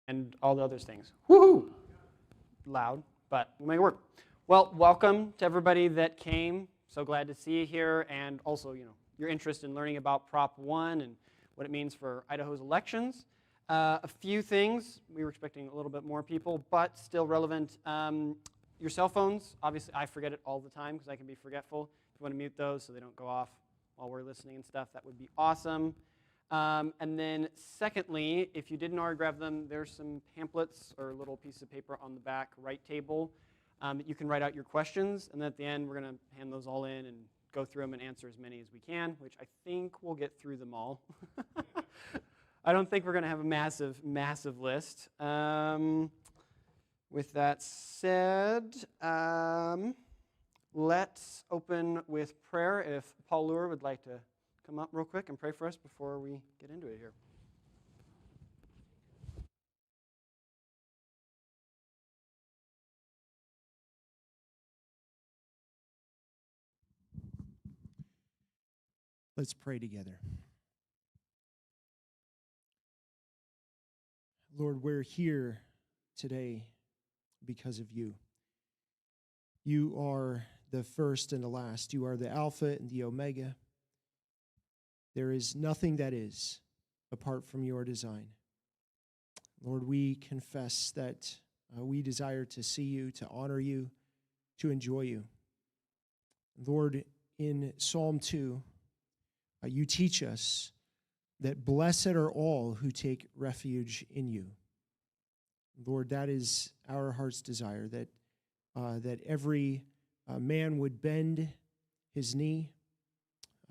and all the other things. Woohoo! Loud, but we'll make it work. Well, welcome to everybody that came. So glad to see you here, and also, your interest in learning about Prop 1 and what it means for Idaho's elections. A few things. We were expecting a little bit more people, but still relevant. Your cell phones, obviously, I forget it all the time because I can be forgetful. If you want to mute those so they don't go off while we're listening and stuff, that would be awesome. And then secondly, if you didn't already grab them, there's some pamphlets or a little piece of paper on the back right table that you can write out your questions. And then at the end, we're going to hand those all in and go through them and answer as many as we can, which I think we'll get through them all. I don't think we're going to have a massive list. With that said, let's open with prayer. If Paul Luer would like to come up real quick and pray for us before we get into it here. Let's pray together. Lord, we're here today because of you. You are the first and the last. You are the Alpha and the Omega. There is nothing that is apart from your design. Lord, we confess that we desire to see you, to honor you, to enjoy you. Lord, in Psalm 2, you teach us that blessed are all who take refuge in you. Lord, that is our heart's desire, that every man would bend his knee,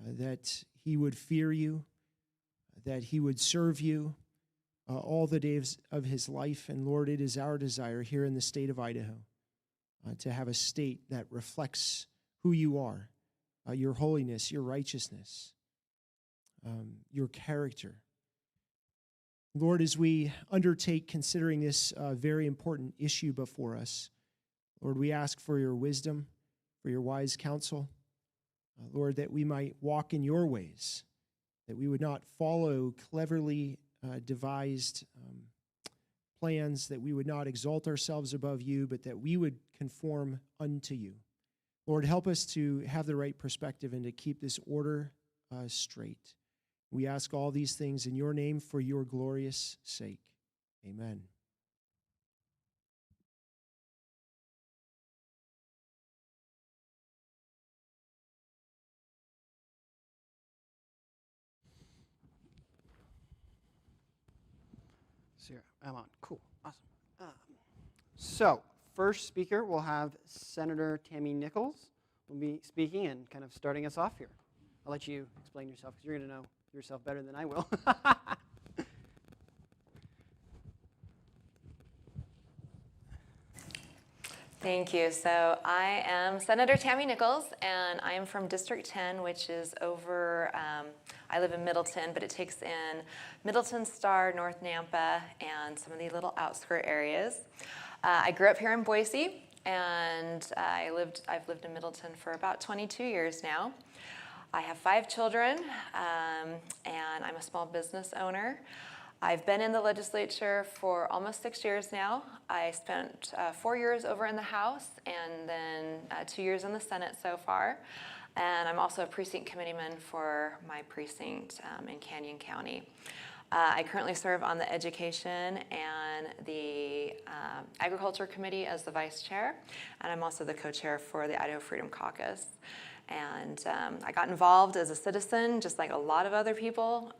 that he would fear you, that he would serve you all the days of his life. And Lord, it is our desire here in the state of Idaho to have a state that reflects who you are, your holiness, your righteousness, your character. Lord, as we undertake considering this very important issue before us, Lord, we ask for your wisdom, for your wise counsel. Lord, that we might walk in your ways, that we would not follow cleverly devised plans, that we would not exalt ourselves above you, but that we would conform unto you. Lord, help us to have the right perspective and to keep this order straight. We ask all these things in your name for your glorious sake. Amen. So I'm on. Cool. Awesome. So first speaker, we'll have Senator Tammy Nichols will be speaking and kind of starting us off here. I'll let you explain yourself because you're going to know yourself better than I will. Thank you. So I am Senator Tammy Nichols, and I am from District 10, which is over, I live in Middleton, but it takes in Middleton, Star, North Nampa, and some of the little outskirt areas. I grew up here in Boise, and I've lived in Middleton for about 22 years now. I have 5 children, and I'm a small business owner. I've been in the legislature for almost 6 years now. I spent 4 years over in the House and then 2 years in the Senate so far. And I'm also a precinct committeeman for my precinct in Canyon County. I currently serve on the Education and the Agriculture Committee as the vice chair, and I'm also the co-chair for the Idaho Freedom Caucus. And I got involved as a citizen, just like a lot of other people.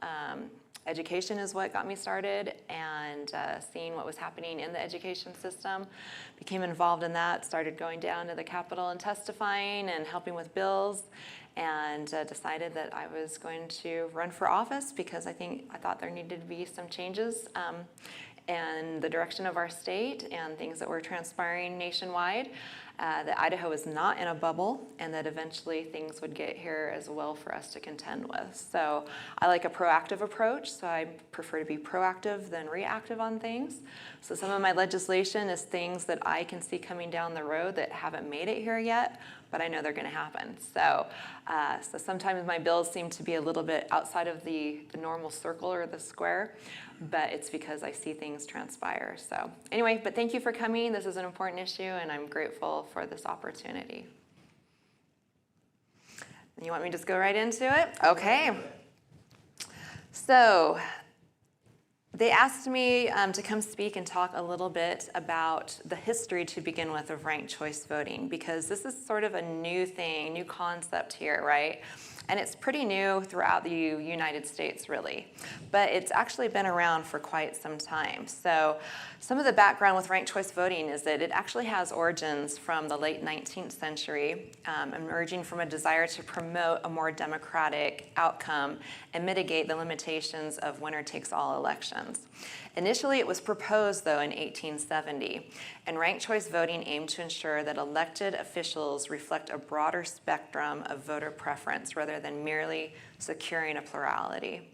Education is what got me started, and seeing what was happening in the education system, became involved in that, started going down to the Capitol and testifying and helping with bills, and decided that I was going to run for office because I thought there needed to be some changes in the direction of our state and things that were transpiring nationwide. that Idaho is not in a bubble, and that eventually things would get here as well for us to contend with. So I like a proactive approach, so I prefer to be proactive than reactive on things. So some of my legislation is things that I can see coming down the road that haven't made it here yet, but I know they're going to happen. So sometimes my bills seem to be a little bit outside of the normal circle or the square, but it's because I see things transpire. So anyway, but thank you for coming. This is an important issue, and I'm grateful for this opportunity. You want me to just go right into it? Okay. So they asked me to come speak and talk a little bit about the history to begin with of ranked choice voting, because this is sort of a new thing, new concept here, right? And it's pretty new throughout the United States, really. But it's actually been around for quite some time. So some of the background with ranked choice voting is that it actually has origins from the late 19th century, emerging from a desire to promote a more democratic outcome and mitigate the limitations of winner-takes-all elections. Initially, it was proposed, though, in 1870, and ranked choice voting aimed to ensure that elected officials reflect a broader spectrum of voter preference rather than merely securing a plurality.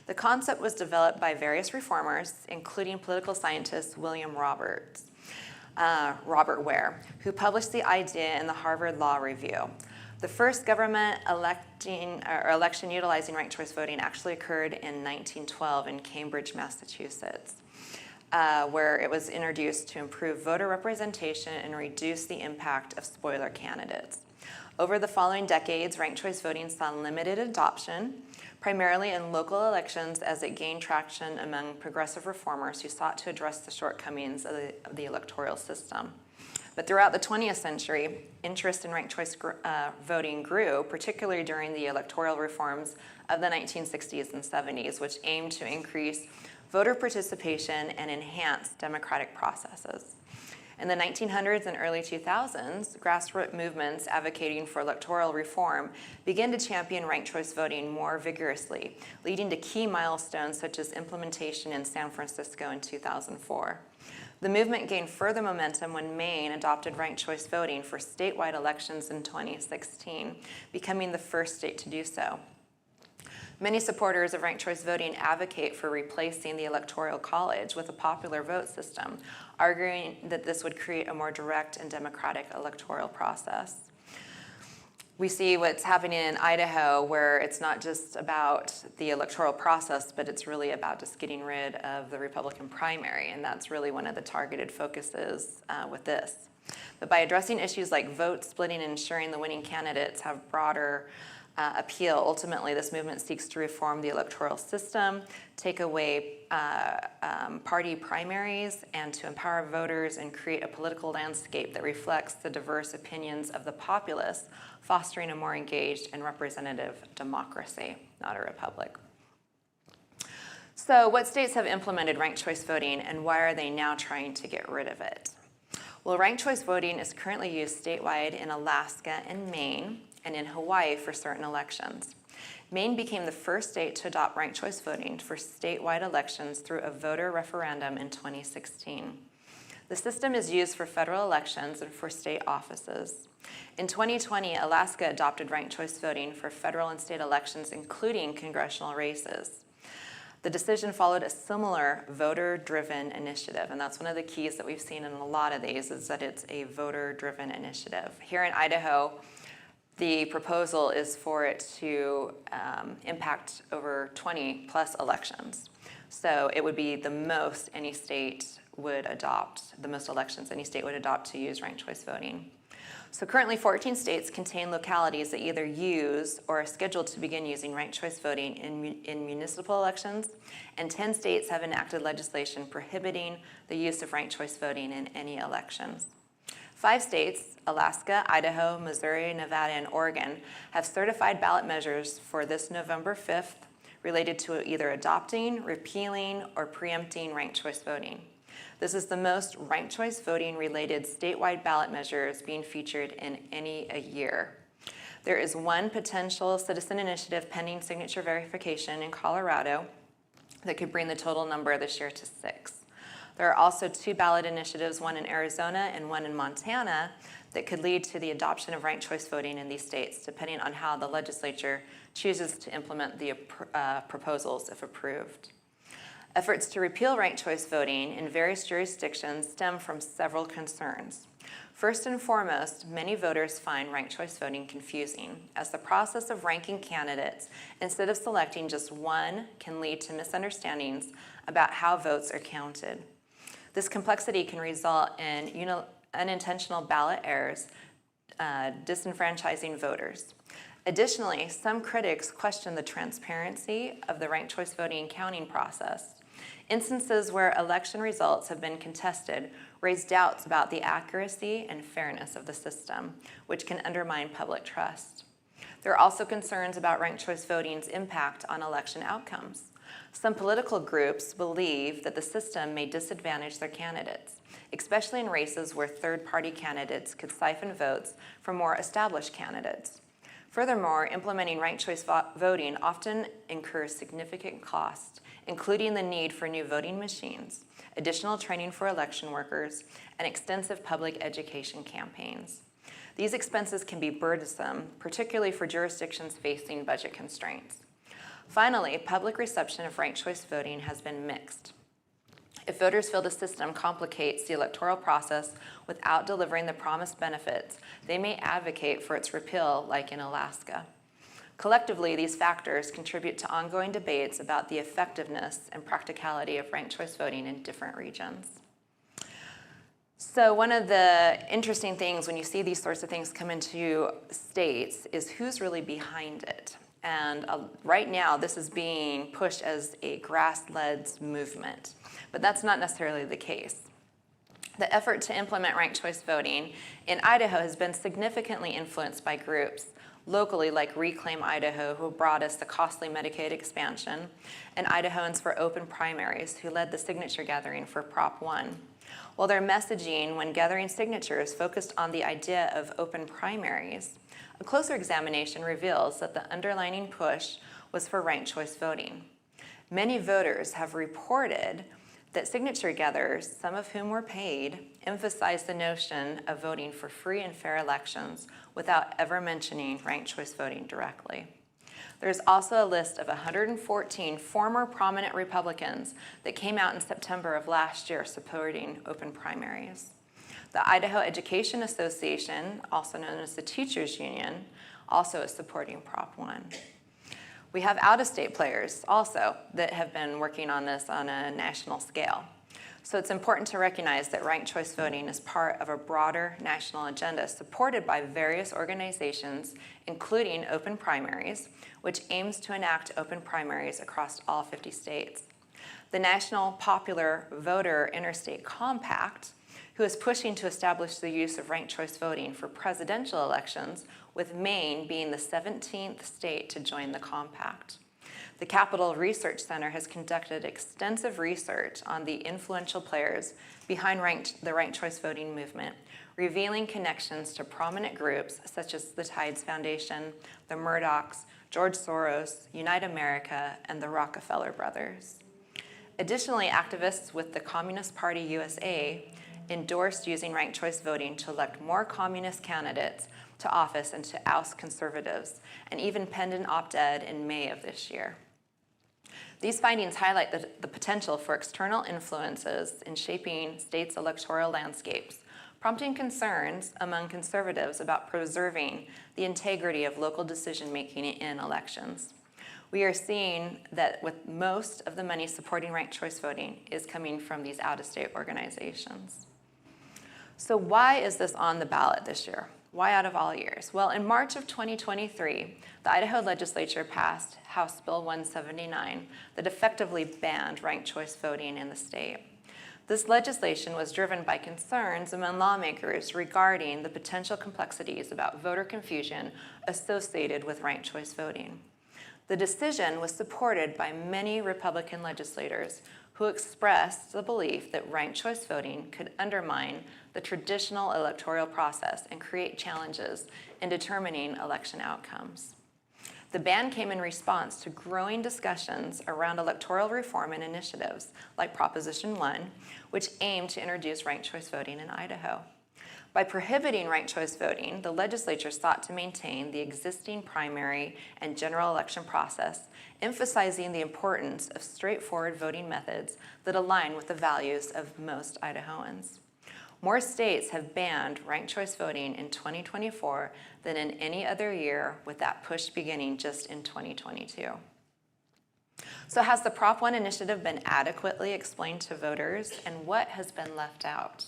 The concept was developed by various reformers, including political scientist Robert Ware, who published the idea in the Harvard Law Review. The first government election utilizing ranked choice voting actually occurred in 1912 in Cambridge, Massachusetts, where it was introduced to improve voter representation and reduce the impact of spoiler candidates. Over the following decades, ranked choice voting saw limited adoption, primarily in local elections, as it gained traction among progressive reformers who sought to address the shortcomings of the electoral system. But throughout the 20th century, interest in ranked choice voting grew, particularly during the electoral reforms of the 1960s and 70s, which aimed to increase voter participation and enhance democratic processes. In the 1900s and early 2000s, grassroots movements advocating for electoral reform began to champion ranked choice voting more vigorously, leading to key milestones such as implementation in San Francisco in 2004. The movement gained further momentum when Maine adopted ranked choice voting for statewide elections in 2016, becoming the first state to do so. Many supporters of ranked choice voting advocate for replacing the Electoral College with a popular vote system, arguing that this would create a more direct and democratic electoral process. We see what's happening in Idaho, where it's not just about the electoral process, but it's really about just getting rid of the Republican primary, and that's really one of the targeted focuses with this. But by addressing issues like vote splitting and ensuring the winning candidates have broader appeal, ultimately this movement seeks to reform the electoral system, take away party primaries, and to empower voters and create a political landscape that reflects the diverse opinions of the populace, fostering a more engaged and representative democracy, not a republic. So what states have implemented ranked choice voting, and why are they now trying to get rid of it? Well, ranked choice voting is currently used statewide in Alaska and Maine, and in Hawaii for certain elections. Maine became the first state to adopt ranked choice voting for statewide elections through a voter referendum in 2016. The system is used for federal elections and for state offices. In 2020, Alaska adopted ranked choice voting for federal and state elections, including congressional races. The decision followed a similar voter-driven initiative, and that's one of the keys that we've seen in a lot of these, is that it's a voter-driven initiative. Here in Idaho, the proposal is for it to impact over 20 plus elections. So it would be the most any state would adopt, the most elections any state would adopt to use ranked choice voting. So currently 14 states contain localities that either use or are scheduled to begin using ranked choice voting in municipal elections, and 10 states have enacted legislation prohibiting the use of ranked choice voting in any elections. 5 states, Alaska, Idaho, Missouri, Nevada, and Oregon, have certified ballot measures for this November 5th related to either adopting, repealing, or preempting ranked choice voting. This is the most ranked choice voting related statewide ballot measures being featured in any a year. There is one potential citizen initiative pending signature verification in Colorado that could bring the total number this year to 6. There are also 2 ballot initiatives, one in Arizona and one in Montana, that could lead to the adoption of ranked choice voting in these states, depending on how the legislature chooses to implement the proposals if approved. Efforts to repeal ranked choice voting in various jurisdictions stem from several concerns. First and foremost, many voters find ranked choice voting confusing, as the process of ranking candidates instead of selecting just one can lead to misunderstandings about how votes are counted. This complexity can result in unintentional ballot errors, disenfranchising voters. Additionally, some critics question the transparency of the ranked choice voting counting process. Instances where election results have been contested raise doubts about the accuracy and fairness of the system, which can undermine public trust. There are also concerns about ranked choice voting's impact on election outcomes. Some political groups believe that the system may disadvantage their candidates, especially in races where third-party candidates could siphon votes from more established candidates. Furthermore, implementing ranked choice voting often incurs significant cost, including the need for new voting machines, additional training for election workers, and extensive public education campaigns. These expenses can be burdensome, particularly for jurisdictions facing budget constraints. Finally, public reception of ranked choice voting has been mixed. If voters feel the system complicates the electoral process without delivering the promised benefits, they may advocate for its repeal, like in Alaska. Collectively, these factors contribute to ongoing debates about the effectiveness and practicality of ranked choice voting in different regions. So one of the interesting things when you see these sorts of things come into states is who's really behind it. And right now, this is being pushed as a grass-led movement, but that's not necessarily the case. The effort to implement ranked choice voting in Idaho has been significantly influenced by groups locally like Reclaim Idaho, who brought us the costly Medicaid expansion, and Idahoans for Open Primaries, who led the signature gathering for Prop 1. While their messaging when gathering signatures focused on the idea of open primaries, a closer examination reveals that the underlying push was for ranked choice voting. Many voters have reported that signature gatherers, some of whom were paid, emphasized the notion of voting for free and fair elections without ever mentioning ranked choice voting directly. There's also a list of 114 former prominent Republicans that came out in September of last year supporting open primaries. The Idaho Education Association, also known as the Teachers Union, also is supporting Prop 1. We have out-of-state players also that have been working on this on a national scale. So it's important to recognize that ranked choice voting is part of a broader national agenda supported by various organizations, including Open Primaries, which aims to enact open primaries across all 50 states. The National Popular Voter Interstate Compact, who is pushing to establish the use of ranked choice voting for presidential elections, with Maine being the 17th state to join the compact. The Capital Research Center has conducted extensive research on the influential players behind the ranked choice voting movement, revealing connections to prominent groups such as the Tides Foundation, the Murdochs, George Soros, Unite America, and the Rockefeller Brothers. Additionally, activists with the Communist Party USA endorsed using ranked choice voting to elect more communist candidates to office and to oust conservatives, and even penned an op-ed in May of this year. These findings highlight the potential for external influences in shaping states' electoral landscapes, prompting concerns among conservatives about preserving the integrity of local decision-making in elections. We are seeing that with most of the money supporting ranked choice voting is coming from these out-of-state organizations. So why is this on the ballot this year? Why out of all years? Well, in March of 2023, the Idaho legislature passed House Bill 179 that effectively banned ranked choice voting in the state. This legislation was driven by concerns among lawmakers regarding the potential complexities about voter confusion associated with ranked choice voting. The decision was supported by many Republican legislators who expressed the belief that ranked choice voting could undermine the traditional electoral process and create challenges in determining election outcomes. The ban came in response to growing discussions around electoral reform and initiatives like Proposition 1, which aimed to introduce ranked choice voting in Idaho. By prohibiting ranked choice voting, the legislature sought to maintain the existing primary and general election process, emphasizing the importance of straightforward voting methods that align with the values of most Idahoans. More states have banned ranked choice voting in 2024 than in any other year, with that push beginning just in 2022. So has the Prop 1 initiative been adequately explained to voters, and what has been left out?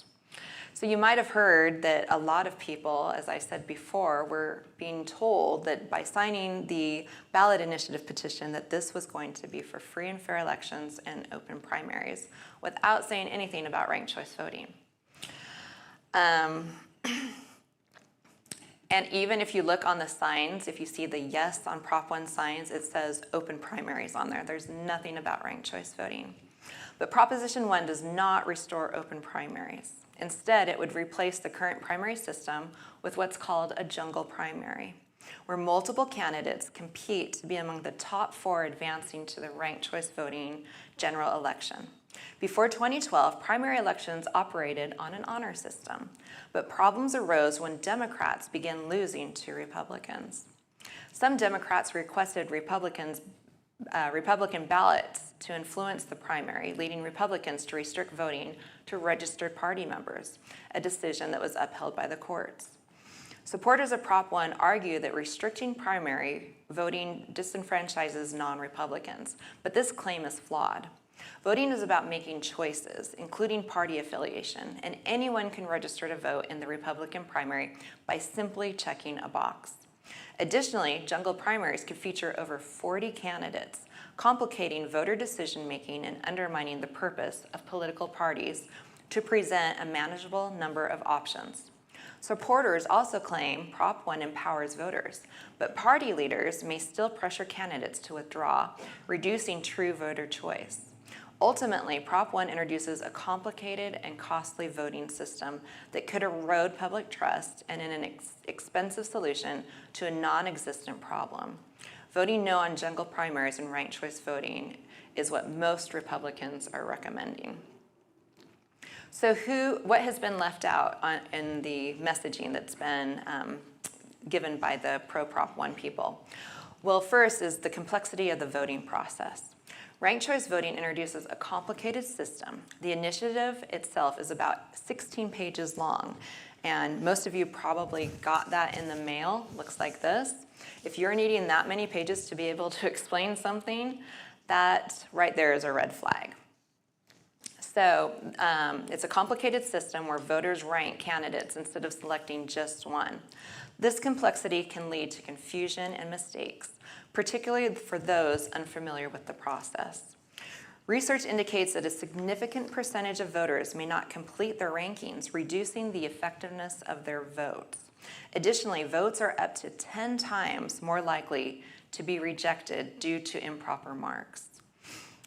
So you might have heard that a lot of people, as I said before, were being told that by signing the ballot initiative petition that this was going to be for free and fair elections and open primaries, without saying anything about ranked choice voting. And even if you look on the signs, if you see the yes on Prop 1 signs, it says open primaries on there. There's nothing about ranked choice voting. But Proposition 1 does not restore open primaries. Instead, it would replace the current primary system with what's called a jungle primary, where multiple candidates compete to be among the top 4 advancing to the ranked choice voting general election. Before 2012, primary elections operated on an honor system, but problems arose when Democrats began losing to Republicans. Some Democrats requested Republican ballots to influence the primary, leading Republicans to restrict voting to registered party members, a decision that was upheld by the courts. Supporters of Prop 1 argue that restricting primary voting disenfranchises non-Republicans, but this claim is flawed. Voting is about making choices, including party affiliation, and anyone can register to vote in the Republican primary by simply checking a box. Additionally, jungle primaries could feature over 40 candidates, complicating voter decision-making and undermining the purpose of political parties to present a manageable number of options. Supporters also claim Prop 1 empowers voters, but party leaders may still pressure candidates to withdraw, reducing true voter choice. Ultimately, Prop 1 introduces a complicated and costly voting system that could erode public trust and in an expensive solution to a non-existent problem. Voting no on jungle primaries and ranked choice voting is what most Republicans are recommending. So what has been left out in the messaging that's been given by the pro-Prop 1 people? Well, first is the complexity of the voting process. Ranked choice voting introduces a complicated system. The initiative itself is about 16 pages long, and most of you probably got that in the mail. Looks like this. If you're needing that many pages to be able to explain something, that right there is a red flag. So it's a complicated system where voters rank candidates instead of selecting just one. This complexity can lead to confusion and mistakes, particularly for those unfamiliar with the process. Research indicates that a significant percentage of voters may not complete their rankings, reducing the effectiveness of their votes. Additionally, votes are up to 10 times more likely to be rejected due to improper marks.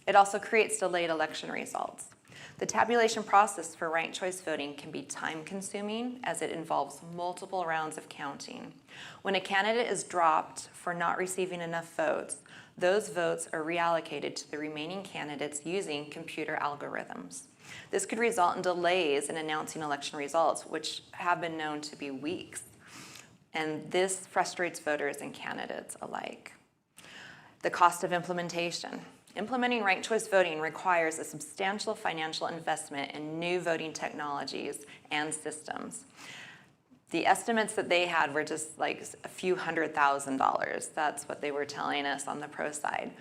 It also creates delayed election results. The tabulation process for ranked choice voting can be time-consuming as it involves multiple rounds of counting. When a candidate is dropped for not receiving enough votes, those votes are reallocated to the remaining candidates using computer algorithms. This could result in delays in announcing election results, which have been known to be weeks. And this frustrates voters and candidates alike. The cost of implementation. Implementing ranked choice voting requires a substantial financial investment in new voting technologies and systems. The estimates that they had were just like a few $100,000. That's what they were telling us on the pro side.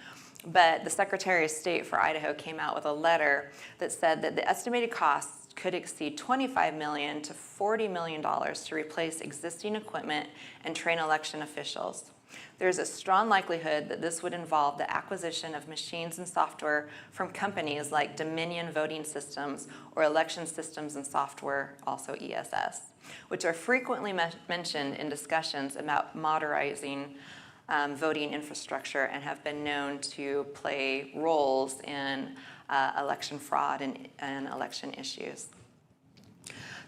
But the Secretary of State for Idaho came out with a letter that said that the estimated costs could exceed $25 million to $40 million to replace existing equipment and train election officials. There's a strong likelihood that this would involve the acquisition of machines and software from companies like Dominion Voting Systems or Election Systems and Software, also ESS, which are frequently mentioned in discussions about modernizing voting infrastructure and have been known to play roles in election fraud and election issues.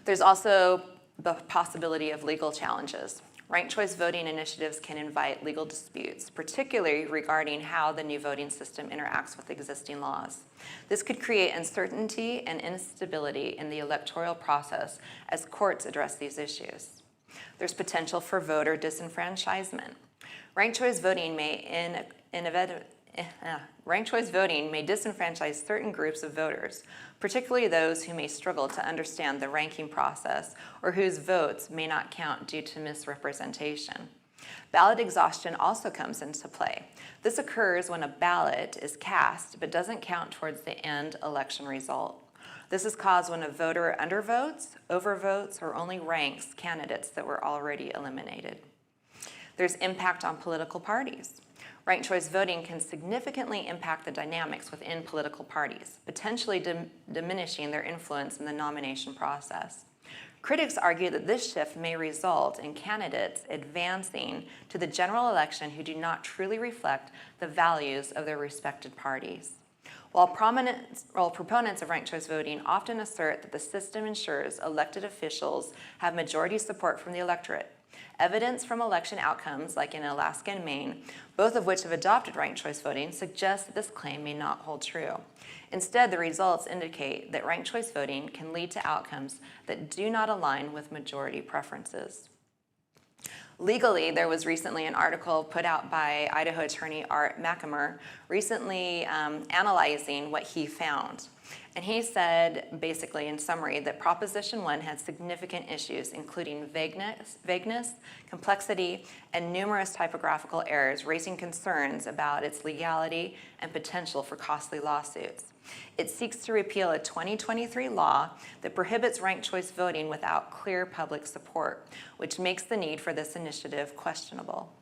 There's also the possibility of legal challenges. Ranked choice voting initiatives can invite legal disputes, particularly regarding how the new voting system interacts with existing laws. This could create uncertainty and instability in the electoral process as courts address these issues. There's potential for voter disenfranchisement. Ranked choice voting may disenfranchise certain groups of voters, particularly those who may struggle to understand the ranking process or whose votes may not count due to misrepresentation. Ballot exhaustion also comes into play. This occurs when a ballot is cast but doesn't count towards the end election result. This is caused when a voter undervotes, overvotes, or only ranks candidates that were already eliminated. There's impact on political parties. Ranked choice voting can significantly impact the dynamics within political parties, potentially diminishing their influence in the nomination process. Critics argue that this shift may result in candidates advancing to the general election who do not truly reflect the values of their respected parties. While proponents of ranked choice voting often assert that the system ensures elected officials have majority support from the electorate, evidence from election outcomes, like in Alaska and Maine, both of which have adopted ranked choice voting, suggests that this claim may not hold true. Instead, the results indicate that ranked choice voting can lead to outcomes that do not align with majority preferences. Legally, there was recently an article put out by Idaho attorney Art McAmmer recently analyzing what he found. And he said, basically in summary, that Proposition 1 had significant issues, including vagueness, complexity, and numerous typographical errors, raising concerns about its legality and potential for costly lawsuits. It seeks to repeal a 2023 law that prohibits ranked choice voting without clear public support, which makes the need for this initiative questionable.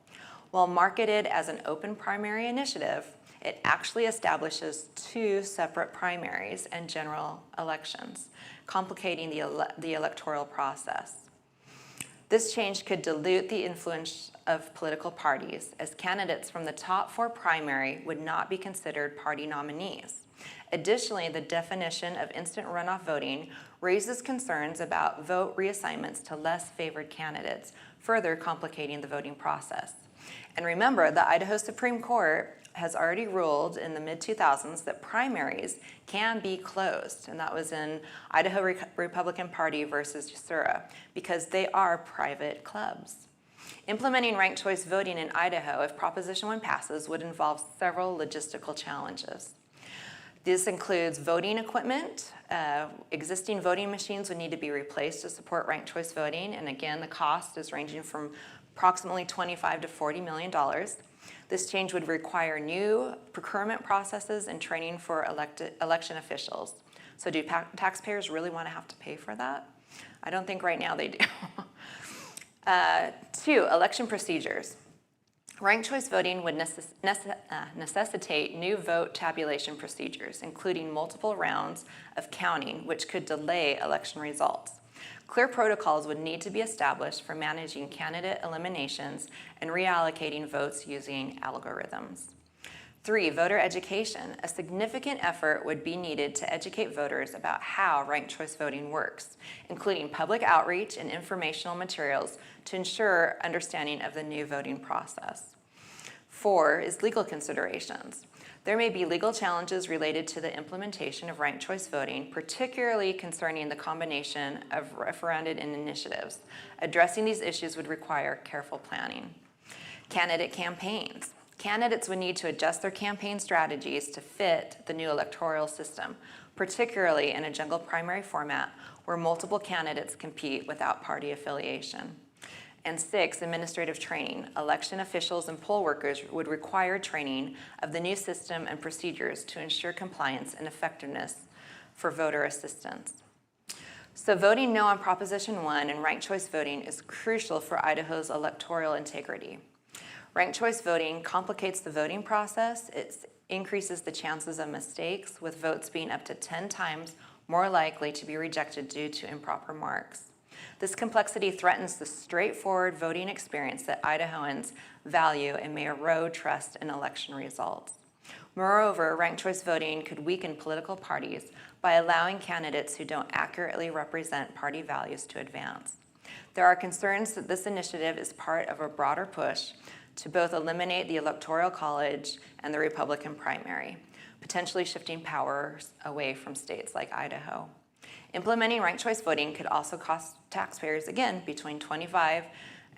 While marketed as an open primary initiative, it actually establishes two separate primaries and general elections, complicating the electoral process. This change could dilute the influence of political parties, as candidates from the top four primary would not be considered party nominees. Additionally, the definition of instant runoff voting raises concerns about vote reassignments to less favored candidates, further complicating the voting process. And remember, the Idaho Supreme Court has already ruled in the mid-2000s that primaries can be closed, and that was in Idaho Republican Party versus USERRA, because they are private clubs. Implementing ranked choice voting in Idaho, if Proposition 1 passes, would involve several logistical challenges. This includes voting equipment. Existing voting machines would need to be replaced to support ranked choice voting, and again, the cost is ranging from approximately $25 to $40 million. This change would require new procurement processes and training for election officials. So do taxpayers really want to have to pay for that? I don't think right now they do. 2, election procedures. Ranked choice voting would necessitate new vote tabulation procedures, including multiple rounds of counting, which could delay election results. Clear protocols would need to be established for managing candidate eliminations and reallocating votes using algorithms. 3, voter education. A significant effort would be needed to educate voters about how ranked choice voting works, including public outreach and informational materials to ensure understanding of the new voting process. 4 is legal considerations. There may be legal challenges related to the implementation of ranked choice voting, particularly concerning the combination of referenda and initiatives. Addressing these issues would require careful planning. Candidate campaigns. Candidates would need to adjust their campaign strategies to fit the new electoral system, particularly in a jungle primary format where multiple candidates compete without party affiliation. And 6, administrative training. Election officials and poll workers would require training of the new system and procedures to ensure compliance and effectiveness for voter assistance. So voting no on Proposition 1 and ranked choice voting is crucial for Idaho's electoral integrity. Ranked choice voting complicates the voting process. It increases the chances of mistakes, with votes being up to 10 times more likely to be rejected due to improper marks. This complexity threatens the straightforward voting experience that Idahoans value and may erode trust in election results. Moreover, ranked choice voting could weaken political parties by allowing candidates who don't accurately represent party values to advance. There are concerns that this initiative is part of a broader push to both eliminate the Electoral College and the Republican primary, potentially shifting powers away from states like Idaho. Implementing ranked choice voting could also cost taxpayers, again, between $25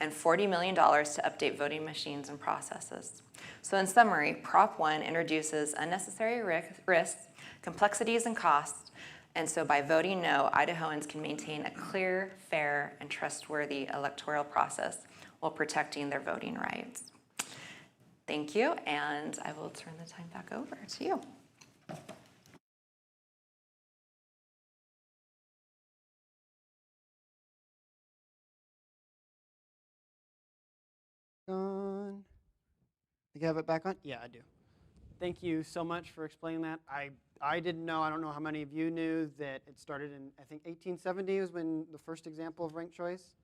and $40 million to update voting machines and processes. So in summary, Prop 1 introduces unnecessary risks, complexities, and costs, and so by voting no, Idahoans can maintain a clear, fair, and trustworthy electoral process while protecting their voting rights. Thank you, and I will turn the time back over to you. On. Think I have it back on? Yeah, I do. Thank you so much for explaining that. I didn't know, I don't know how many of you knew that it started in, I think 1870 was when the first example of ranked choice.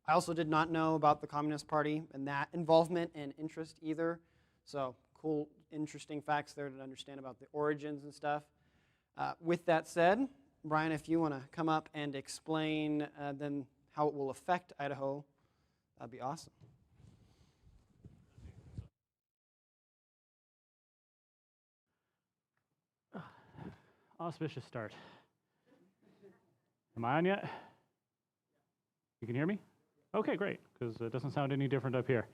I also did not know about the Communist Party and that involvement and interest either. So cool, interesting facts there to understand about the origins and stuff. With that said, Brian, if you want to come up and explain then how it will affect Idaho, that'd be awesome. Auspicious start. Am I on yet? You can hear me? Okay, great, because it doesn't sound any different up here.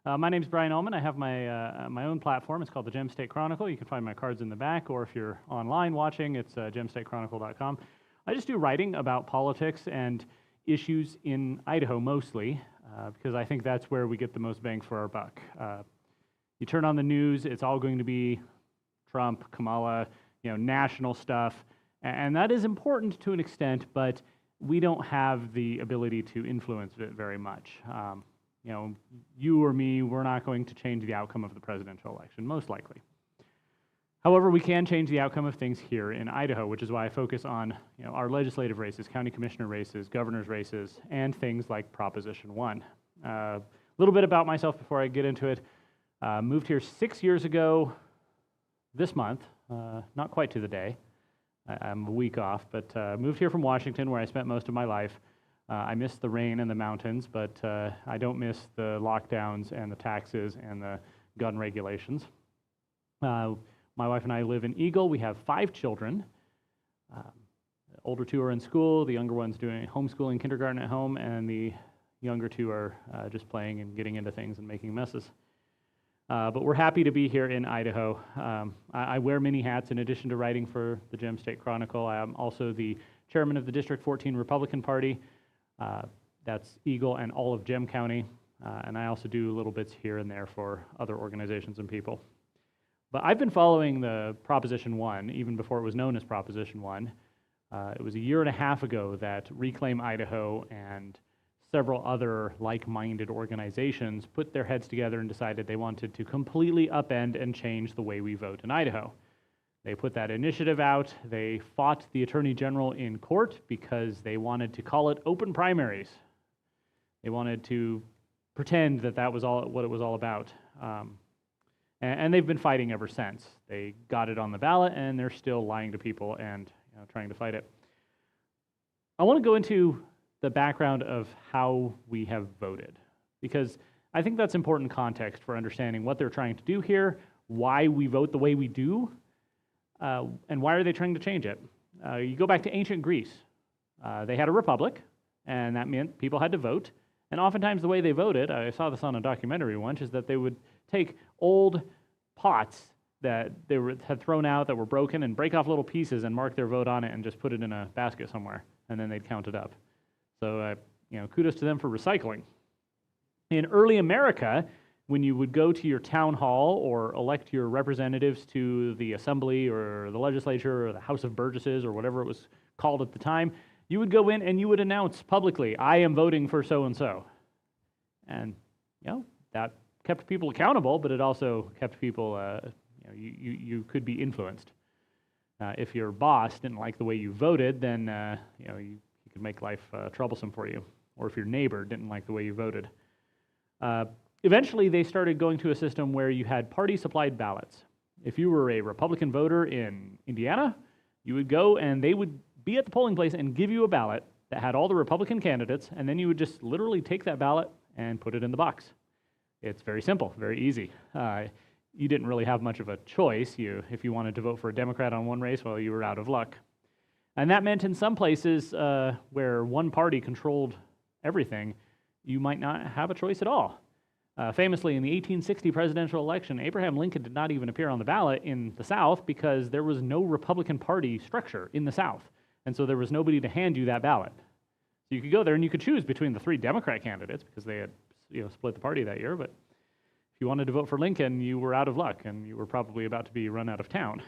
My name's Brian Almon. I have my own platform. It's called the Gem State Chronicle. You can find my cards in the back, or if you're online watching, it's gemstatechronicle.com. I just do writing about politics and issues in Idaho mostly, because I think that's where we get the most bang for our buck. You turn on the news, it's all going to be Trump, Kamala, national stuff, and that is important to an extent, but we don't have the ability to influence it very much. You or me, we're not going to change the outcome of the presidential election, most likely. However, we can change the outcome of things here in Idaho, which is why I focus on our legislative races, county commissioner races, governor's races, and things like Proposition 1. A little bit about myself before I get into it. Moved here 6 years ago this month. Not quite to the day. I'm a week off, but moved here from Washington, where I spent most of my life. I miss the rain and the mountains, but I don't miss the lockdowns and the taxes and the gun regulations. My wife and I live in Eagle. We have 5 children. The older 2 are in school. The younger one's doing homeschooling, kindergarten at home, and the younger 2 are just playing and getting into things and making messes. But we're happy to be here in Idaho. I wear many hats in addition to writing for the Gem State Chronicle. I am also the chairman of the District 14 Republican Party. That's Eagle and all of Gem County. And I also do little bits here and there for other organizations and people. But I've been following the Proposition 1, even before it was known as Proposition 1. It was a year and a half ago that Reclaim Idaho and several other like-minded organizations put their heads together and decided they wanted to completely upend and change the way we vote in Idaho. They put that initiative out. They fought the Attorney General in court because they wanted to call it open primaries. They wanted to pretend that that was all what it was all about. And they've been fighting ever since. They got it on the ballot, and they're still lying to people and trying to fight it. I want to go into the background of how we have voted, because I think that's important context for understanding what they're trying to do here, why we vote the way we do, and why are they trying to change it. You go back to ancient Greece. They had a republic, and that meant people had to vote, and oftentimes the way they voted, I saw this on a documentary once, is that they would take old pots that they had thrown out that were broken and break off little pieces and mark their vote on it and just put it in a basket somewhere, and then they'd count it up. So, kudos to them for recycling. In early America, when you would go to your town hall or elect your representatives to the assembly or the legislature or the House of Burgesses or whatever it was called at the time, you would go in and you would announce publicly, I am voting for so-and-so. And, that kept people accountable, but it also kept people, you could be influenced. If your boss didn't like the way you voted, then, you could make life troublesome for you. Or if your neighbor didn't like the way you voted. Eventually, they started going to a system where you had party-supplied ballots. If you were a Republican voter in Indiana, you would go and they would be at the polling place and give you a ballot, that had all the Republican candidates, and then you would just literally take that ballot and put it in the box. It's very simple, very easy. You didn't really have much of a choice. If you wanted to vote for a Democrat on one race, well, you were out of luck. And that meant in some places where one party controlled everything, you might not have a choice at all. Famously, in the 1860 presidential election, Abraham Lincoln did not even appear on the ballot in the South because there was no Republican Party structure in the South. And so there was nobody to hand you that ballot. So you could go there and you could choose between the 3 Democrat candidates because they had split the party that year. But if you wanted to vote for Lincoln, you were out of luck and you were probably about to be run out of town.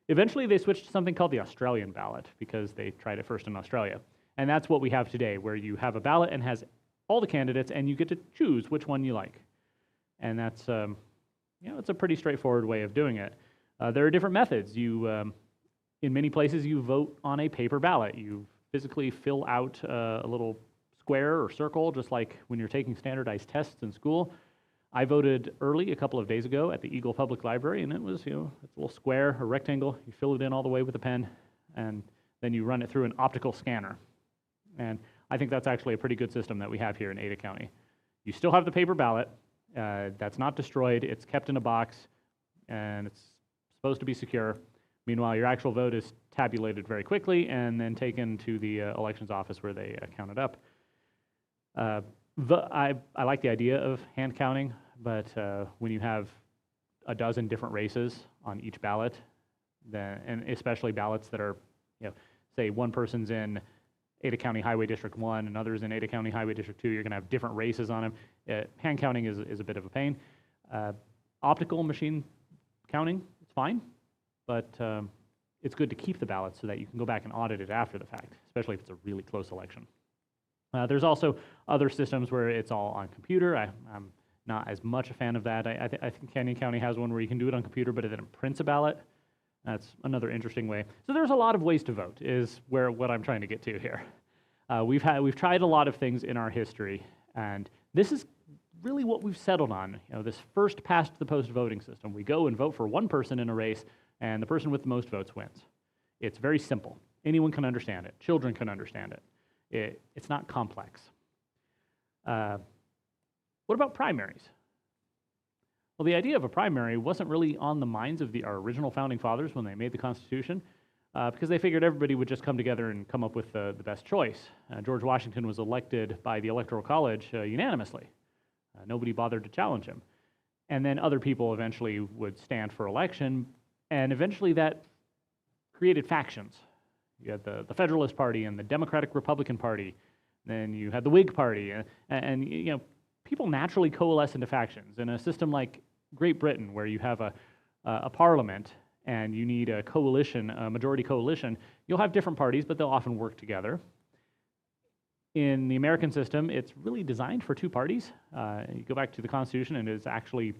Eventually, they switched to something called the Australian ballot because they tried it first in Australia. And that's what we have today, where you have a ballot and has all the candidates, and you get to choose which one you like. And that's, it's a pretty straightforward way of doing it. There are different methods. In many places, you vote on a paper ballot. You physically fill out a little square or circle, just like when you're taking standardized tests in school. I voted early a couple of days ago at the Eagle Public Library, and it was, it's a little square, a rectangle. You fill it in all the way with a pen, and then you run it through an optical scanner. And I think that's actually a pretty good system that we have here in Ada County. You still have the paper ballot. That's not destroyed. It's kept in a box, and it's supposed to be secure. Meanwhile, your actual vote is tabulated very quickly and then taken to the elections office where they count it up. I like the idea of hand counting, but when you have a dozen different races on each ballot, and especially ballots that are, say one person's in Ada County Highway District 1 and others in Ada County Highway District 2, you're going to have different races on them. Hand counting is a bit of a pain. Optical machine counting, it's fine, but it's good to keep the ballot so that you can go back and audit it after the fact, especially if it's a really close election. There's also other systems where it's all on computer. I'm not as much a fan of that. I think Canyon County has one where you can do it on computer, but it then prints a ballot. That's another interesting way. So there's a lot of ways to vote, is what I'm trying to get to here. We've tried a lot of things in our history, and this is really what we've settled on. This first past the post voting system. We go and vote for one person in a race, and the person with the most votes wins. It's very simple. Anyone can understand it. Children can understand it. It's not complex. What about primaries? Well, the idea of a primary wasn't really on the minds of our original founding fathers when they made the Constitution, because they figured everybody would just come together and come up with the best choice. George Washington was elected by the Electoral College unanimously. Nobody bothered to challenge him. And then other people eventually would stand for election, and eventually that created factions. You had the Federalist Party and the Democratic Republican Party. Then you had the Whig Party, and people naturally coalesce into factions. In a system like Great Britain, where you have a parliament and you need a coalition, a majority coalition, you'll have different parties, but they'll often work together. In the American system, it's really designed for 2 parties. You go back to the Constitution, and it's actually,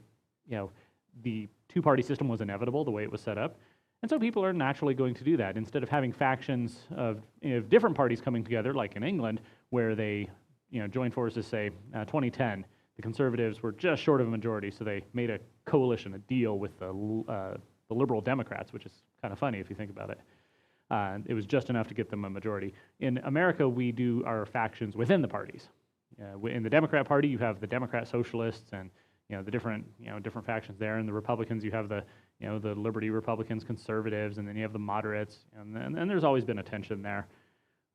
the 2-party system was inevitable the way it was set up. And so people are naturally going to do that. Instead of having factions of different parties coming together, like in England, where they joined forces, say, 2010, the Conservatives were just short of a majority, so they made a coalition, a deal with the Liberal Democrats, which is kind of funny if you think about it. It was just enough to get them a majority. In America, we do our factions within the parties. In the Democrat Party, you have the Democrat Socialists and the different factions there. In the Republicans, you have the Liberty Republicans, Conservatives, and then you have the moderates, and there's always been a tension there.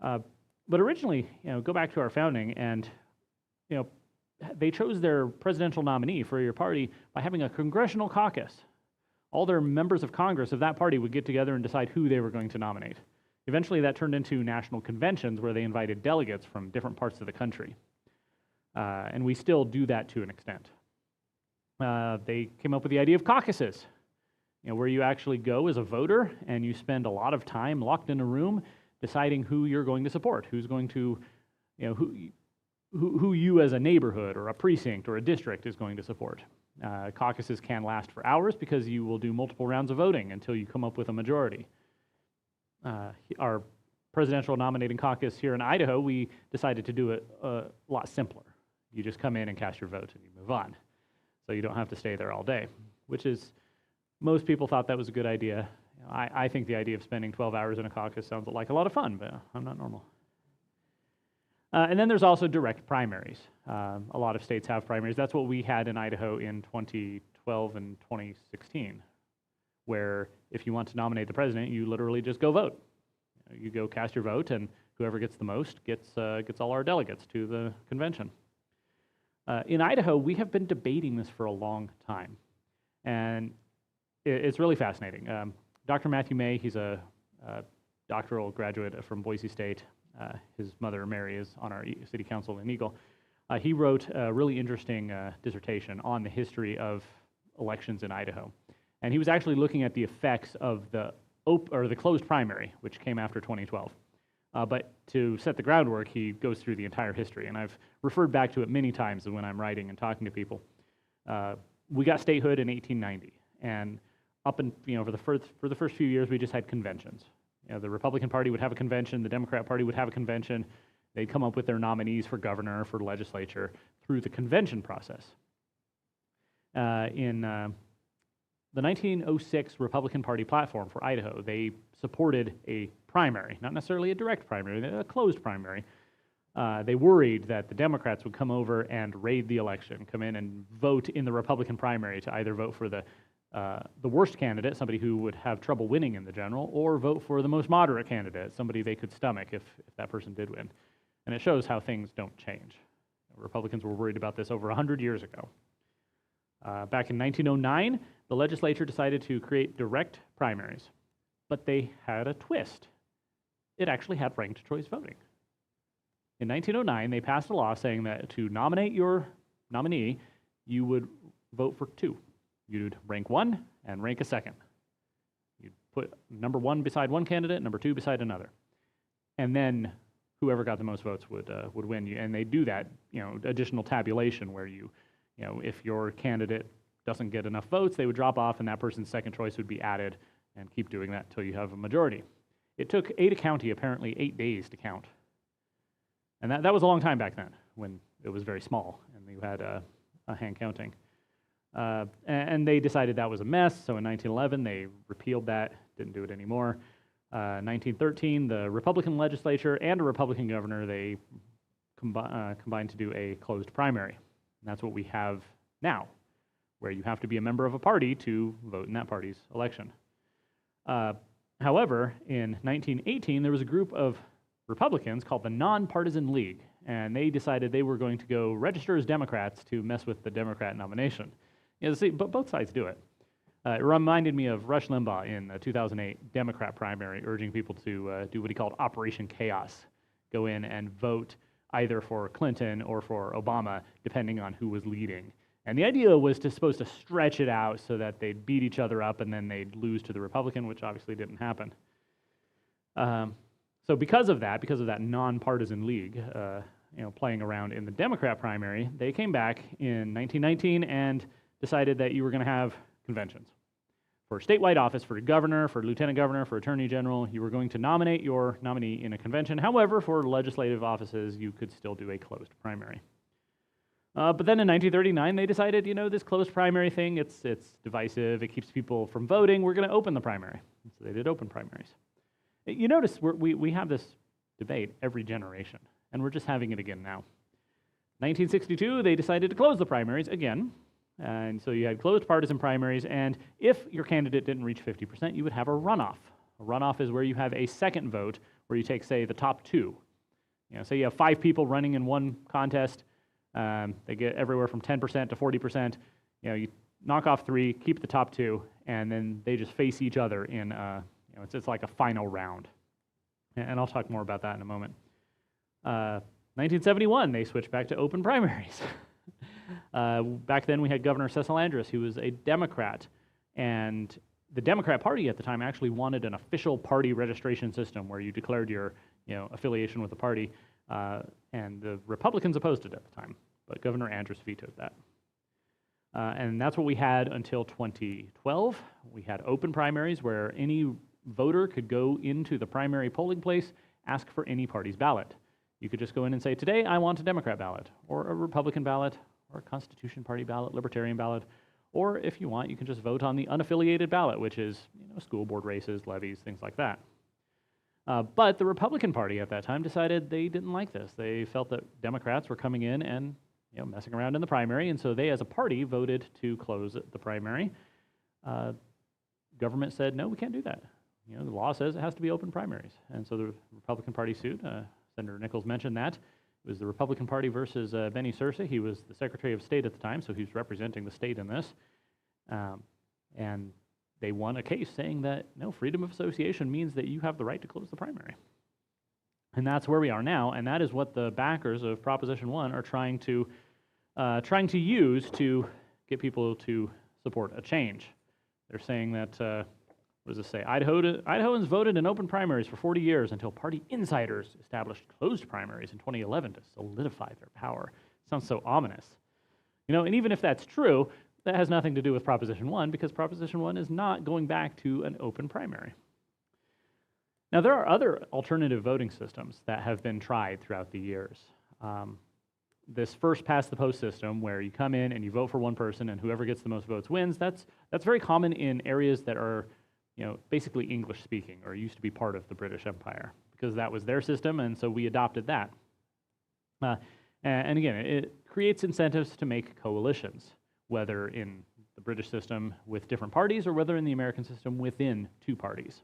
But originally, go back to our founding, and they chose their presidential nominee for your party by having a congressional caucus. All their members of Congress of that party would get together and decide who they were going to nominate. Eventually, that turned into national conventions where they invited delegates from different parts of the country. And we still do that to an extent. They came up with the idea of caucuses, where you actually go as a voter and you spend a lot of time locked in a room deciding who you're going to support, who's going to, who you as a neighborhood or a precinct or a district is going to support. Caucuses can last for hours because you will do multiple rounds of voting until you come up with a majority. Our presidential nominating caucus here in Idaho, we decided to do it a lot simpler. You just come in and cast your vote and you move on. So you don't have to stay there all day, which is, most people thought that was a good idea. I think the idea of spending 12 hours in a caucus sounds like a lot of fun, but I'm not normal. And then there's also direct primaries. A lot of states have primaries. That's what we had in Idaho in 2012 and 2016, where if you want to nominate the president, you literally just go vote. You go cast your vote, and whoever gets the most gets all our delegates to the convention. In Idaho, we have been debating this for a long time, and it's really fascinating. Dr. Matthew May, he's a doctoral graduate from Boise State. His mother, Mary, is on our city council in Eagle. He wrote a really interesting dissertation on the history of elections in Idaho. And he was actually looking at the effects of the closed primary, which came after 2012. But to set the groundwork, he goes through the entire history. And I've referred back to it many times when I'm writing and talking to people. We got statehood in 1890. And for the first few years, we just had conventions. The Republican Party would have a convention, the Democrat Party would have a convention. They'd come up with their nominees for governor, for legislature, through the convention process. In the 1906 Republican Party platform for Idaho, they supported a primary, not necessarily a direct primary, a closed primary. They worried that the Democrats would come over and raid the election, come in and vote in the Republican primary to either vote for the worst candidate, somebody who would have trouble winning in the general, or vote for the most moderate candidate, somebody they could stomach if that person did win. And it shows how things don't change. Republicans were worried about this over 100 years ago. Back in 1909, the legislature decided to create direct primaries, but they had a twist. It actually had ranked choice voting. In 1909, they passed a law saying that to nominate your nominee, you would vote for two. You'd rank one and rank a second. You'd put number one beside one candidate, number two beside another. And then whoever got the most votes would win. And they do that, additional tabulation where if your candidate doesn't get enough votes, they would drop off and that person's second choice would be added and keep doing that until you have a majority. It took Ada County apparently 8 days to count. And that was a long time back then when it was very small and you had a hand counting. And they decided that was a mess, so in 1911 they repealed that, didn't do it anymore. 1913, the Republican legislature and a Republican governor, they combined to do a closed primary. And that's what we have now, where you have to be a member of a party to vote in that party's election. However, in 1918, there was a group of Republicans called the Nonpartisan League, and they decided they were going to go register as Democrats to mess with the Democrat nomination. But both sides do it. It reminded me of Rush Limbaugh in the 2008 Democrat primary, urging people to do what he called Operation Chaos, go in and vote either for Clinton or for Obama, depending on who was leading. And the idea was supposed to stretch it out so that they'd beat each other up and then they'd lose to the Republican, which obviously didn't happen. So because of that nonpartisan league, playing around in the Democrat primary, they came back in 1919 and decided that you were going to have conventions. For statewide office, for governor, for lieutenant governor, for attorney general, you were going to nominate your nominee in a convention. However, for legislative offices, you could still do a closed primary. But then in 1939, they decided, this closed primary thing, it's divisive, it keeps people from voting, we're going to open the primary. So they did open primaries. You notice we have this debate every generation, and we're just having it again now. 1962, they decided to close the primaries again, and so you had closed partisan primaries, and if your candidate didn't reach 50%, you would have a runoff. A runoff is where you have a second vote, where you take, say, the top two. Say you have 5 people running in one contest, they get everywhere from 10% to 40%. You knock off 3, keep the top 2, and then they just face each other in, it's like a final round. And I'll talk more about that in a moment. 1971, they switched back to open primaries. Back then, we had Governor Cecil Andrus, who was a Democrat, and the Democrat Party at the time actually wanted an official party registration system where you declared your affiliation with the party, and the Republicans opposed it at the time, but Governor Andrus vetoed that. And that's what we had until 2012. We had open primaries where any voter could go into the primary polling place, ask for any party's ballot. You could just go in and say, today I want a Democrat ballot, or a Republican ballot, or a Constitution Party ballot, Libertarian ballot, or if you want, you can just vote on the unaffiliated ballot, which is school board races, levies, things like that. But the Republican Party at that time decided they didn't like this. They felt that Democrats were coming in and messing around in the primary, and so they, as a party, voted to close the primary. Government said, no, we can't do that. The law says it has to be open primaries. And so the Republican Party sued. Senator Nichols mentioned that. It was the Republican Party versus Benny Sursa. He was the Secretary of State at the time, so he was representing the state in this. And they won a case saying that, no, freedom of association means that you have the right to close the primary. And that's where we are now, and that is what the backers of Proposition 1 are trying to use to get people to support a change. They're saying that, what does this say? Idahoans voted in open primaries for 40 years until party insiders established closed primaries in 2011 to solidify their power. Sounds so ominous. And even if that's true, that has nothing to do with Proposition 1 because Proposition 1 is not going back to an open primary. Now, there are other alternative voting systems that have been tried throughout the years. This first past the post system where you come in and you vote for one person and whoever gets the most votes wins, that's very common in areas that are basically English speaking or used to be part of the British Empire because that was their system, and so we adopted that. And again, it creates incentives to make coalitions, whether in the British system with different parties or whether in the American system within two parties.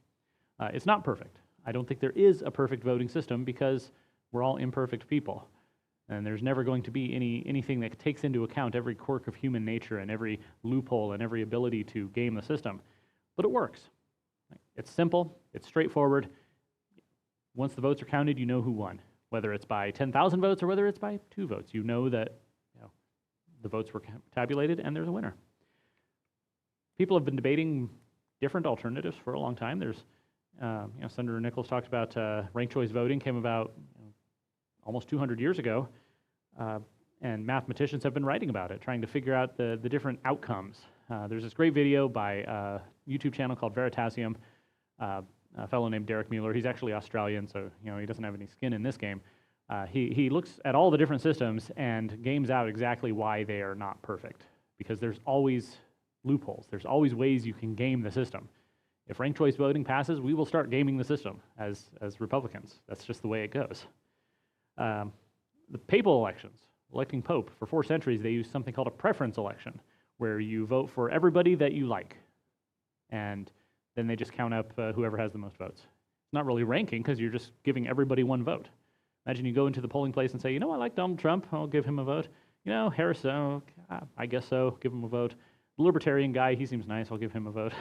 It's not perfect. I don't think there is a perfect voting system because we're all imperfect people. And there's never going to be anything that takes into account every quirk of human nature and every loophole and every ability to game the system. But it works. It's simple. It's straightforward. Once the votes are counted, you know who won. Whether it's by 10,000 votes or whether it's by 2 votes, you know that the votes were tabulated and there's a winner. People have been debating different alternatives for a long time. There's, Senator Nichols talked about ranked choice voting came about almost 200 years ago, and mathematicians have been writing about it, trying to figure out the different outcomes. There's this great video by a YouTube channel called Veritasium, a fellow named Derek Mueller. He's actually Australian, so he doesn't have any skin in this game. He looks at all the different systems and games out exactly why they are not perfect, because there's always loopholes. There's always ways you can game the system. If ranked choice voting passes, we will start gaming the system as Republicans. That's just the way it goes. The papal elections, electing Pope, for 4 centuries, they used something called a preference election, where you vote for everybody that you like, and then they just count up whoever has the most votes. It's not really ranking, because you're just giving everybody one vote. Imagine you go into the polling place and say, I like Donald Trump, I'll give him a vote. Harris, I guess so, give him a vote. The Libertarian guy, he seems nice, I'll give him a vote.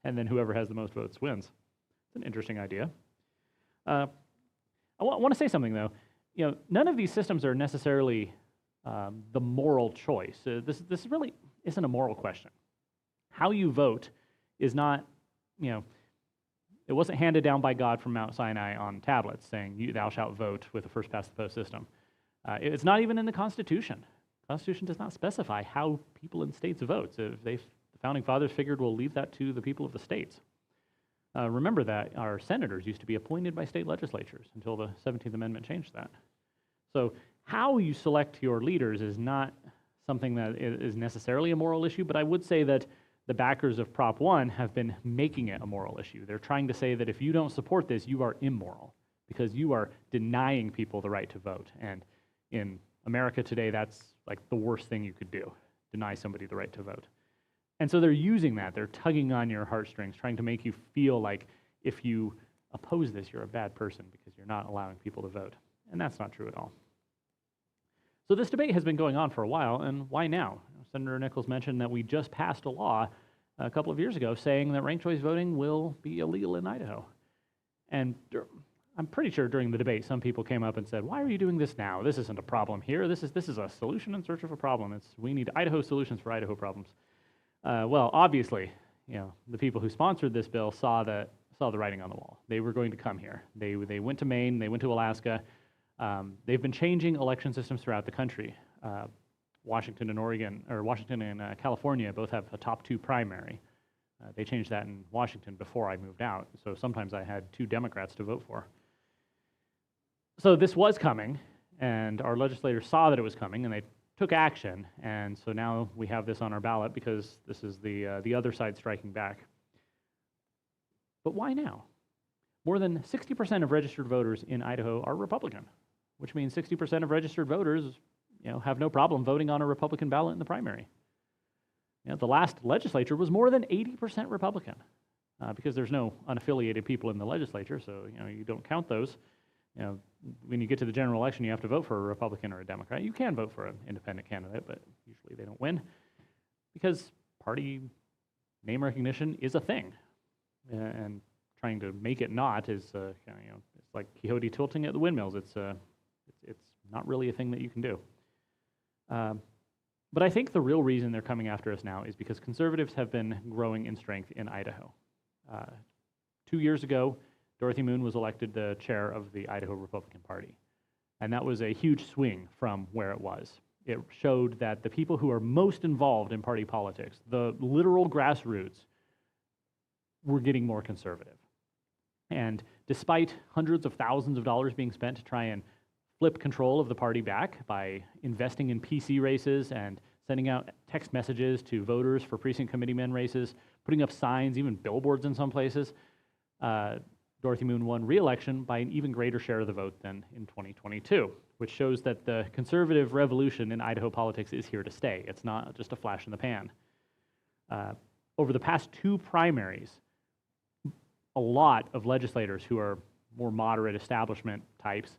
And then whoever has the most votes wins. It's an interesting idea. I want to say something, though. None of these systems are necessarily the moral choice. This really isn't a moral question. How you vote is not, it wasn't handed down by God from Mount Sinai on tablets saying, thou shalt vote with a first-past-the-post system. It's not even in the Constitution. The Constitution does not specify how people in states vote. So the Founding Fathers figured we'll leave that to the people of the states. Remember that our senators used to be appointed by state legislatures until the 17th Amendment changed that. So how you select your leaders is not something that is necessarily a moral issue, but I would say that the backers of Prop 1 have been making it a moral issue. They're trying to say that if you don't support this, you are immoral because you are denying people the right to vote. And in America today, that's like the worst thing you could do, deny somebody the right to vote. And so they're using that. They're tugging on your heartstrings, trying to make you feel like if you oppose this, you're a bad person because you're not allowing people to vote. And that's not true at all. So this debate has been going on for a while, and why now? Senator Nichols mentioned that we just passed a law a couple of years ago saying that ranked choice voting will be illegal in Idaho. And I'm pretty sure during the debate, some people came up and said, why are you doing this now? This isn't a problem here. This is a solution in search of a problem. We need Idaho solutions for Idaho problems. Well, obviously, the people who sponsored this bill saw the writing on the wall. They were going to come here. They went to Maine. They went to Alaska. They've been changing election systems throughout the country. Washington and California both have a top 2 primary. They changed that in Washington before I moved out. So sometimes I had 2 Democrats to vote for. So this was coming, and our legislators saw that it was coming, and they took action. And so now we have this on our ballot because this is the other side striking back. But why now? more than 60% of registered voters in Idaho are Republican, which means 60% of registered voters, have no problem voting on a Republican ballot in the primary. The last legislature was more than 80% Republican, because there's no unaffiliated people in the legislature, so you don't count those. When you get to the general election, you have to vote for a Republican or a Democrat. You can vote for an independent candidate, but usually they don't win because party name recognition is a thing, and trying to make it not is, it's like Quixote tilting at the windmills. It's not really a thing that you can do. But I think the real reason they're coming after us now is because conservatives have been growing in strength in Idaho. 2 years ago, Dorothy Moon was elected the chair of the Idaho Republican Party. And that was a huge swing from where it was. It showed that the people who are most involved in party politics, the literal grassroots, were getting more conservative. And despite hundreds of thousands of dollars being spent to try and flip control of the party back by investing in PC races and sending out text messages to voters for precinct committeemen races, putting up signs, even billboards in some places, Dorothy Moon won re-election by an even greater share of the vote than in 2022, which shows that the conservative revolution in Idaho politics is here to stay. It's not just a flash in the pan. Over the past 2 primaries, a lot of legislators who are more moderate establishment types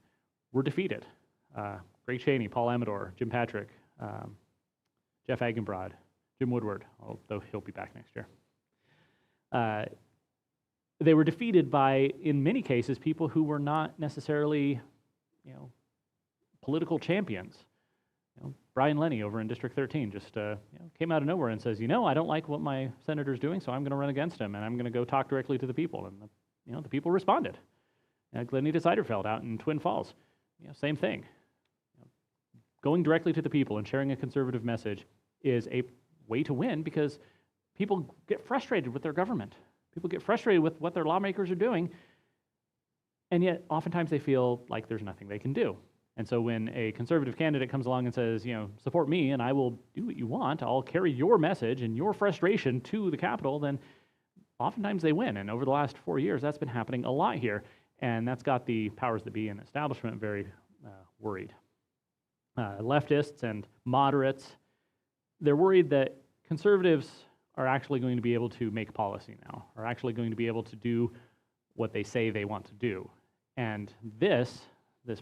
were defeated. Greg Cheney, Paul Amador, Jim Patrick, Jeff Agenbrod, Jim Woodward, although he'll be back next year. They were defeated by, in many cases, people who were not necessarily, political champions. Brian Lenny over in District 13 just came out of nowhere and says, I don't like what my senator's doing, so I'm going to run against him, and I'm going to go talk directly to the people. And the people responded. Glenita Seiderfeld out in Twin Falls, same thing. Going directly to the people and sharing a conservative message is a way to win because people get frustrated with their government. People get frustrated with what their lawmakers are doing, and yet oftentimes they feel like there's nothing they can do. And so when a conservative candidate comes along and says, support me and I will do what you want, I'll carry your message and your frustration to the Capitol, then oftentimes they win. And over the last 4 years, that's been happening a lot here, and that's got the powers that be and establishment very worried. Leftists and moderates, they're worried that conservatives are actually going to be able to make policy now, are actually going to be able to do what they say they want to do. And this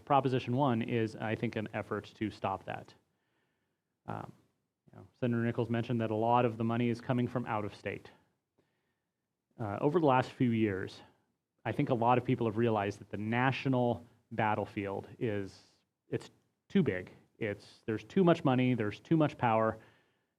Proposition 1 is, I think, an effort to stop that. Senator Nichols mentioned that a lot of the money is coming from out of state. Over the last few years, I think a lot of people have realized that the national battlefield it's too big. There's too much money, there's too much power.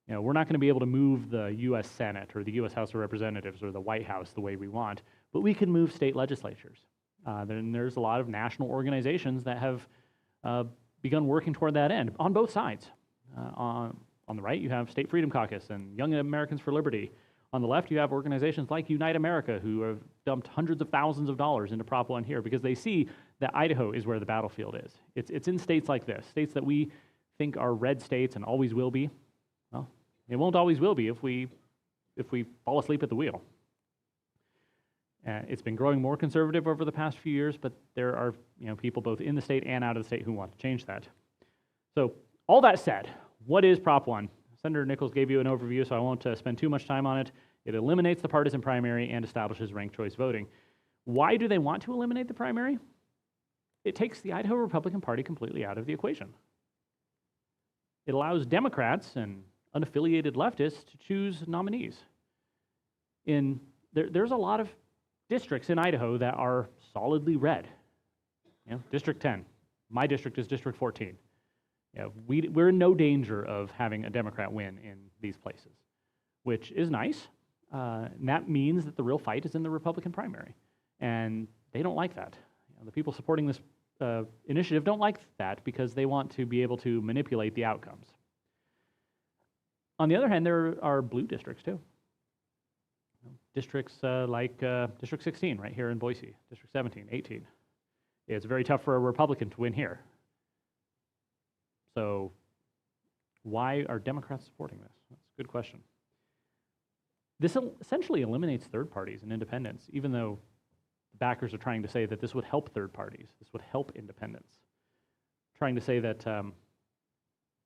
We're not going to be able to move the U.S. Senate or the U.S. House of Representatives or the White House the way we want, but we can move state legislatures. Then there's a lot of national organizations that have begun working toward that end on both sides. On the right, you have State Freedom Caucus and Young Americans for Liberty. On the left, you have organizations like Unite America who have dumped hundreds of thousands of dollars into Prop 1 here because they see that Idaho is where the battlefield is. It's in states like this, states that we think are red states and always will be. Well, it won't always will be if we fall asleep at the wheel. It's been growing more conservative over the past few years, but there are people both in the state and out of the state who want to change that. So all that said, what is Prop 1? Senator Nichols gave you an overview, so I won't spend too much time on it. It eliminates the partisan primary and establishes ranked choice voting. Why do they want to eliminate the primary? It takes the Idaho Republican Party completely out of the equation. It allows Democrats and unaffiliated leftists to choose nominees. There's a lot of districts in Idaho that are solidly red. District 10. My district is District 14. We're in no danger of having a Democrat win in these places, which is nice. And that means that the real fight is in the Republican primary. And they don't like that. The people supporting this initiative don't like that because they want to be able to manipulate the outcomes. On the other hand, there are blue districts too. Districts like District 16 right here in Boise, District 17, 18. It's very tough for a Republican to win here. So why are Democrats supporting this? That's a good question. This essentially eliminates third parties and independents, even though the backers are trying to say that this would help third parties, this would help independents, trying to say that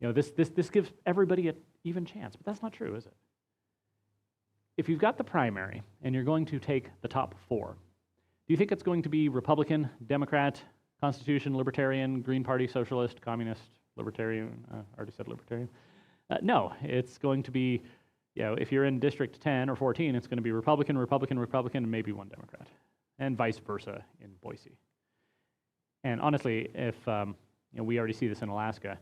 this gives everybody an even chance, but that's not true, is it? If you've got the primary and you're going to take the top 4, do you think it's going to be Republican, Democrat, Constitution, Libertarian, Green Party, Socialist, Communist, Libertarian? Already said Libertarian. No, it's going to be, if you're in District 10 or 14, it's going to be Republican, Republican, Republican, and maybe one Democrat, and vice versa in Boise. And honestly, if we already see this in Alaska,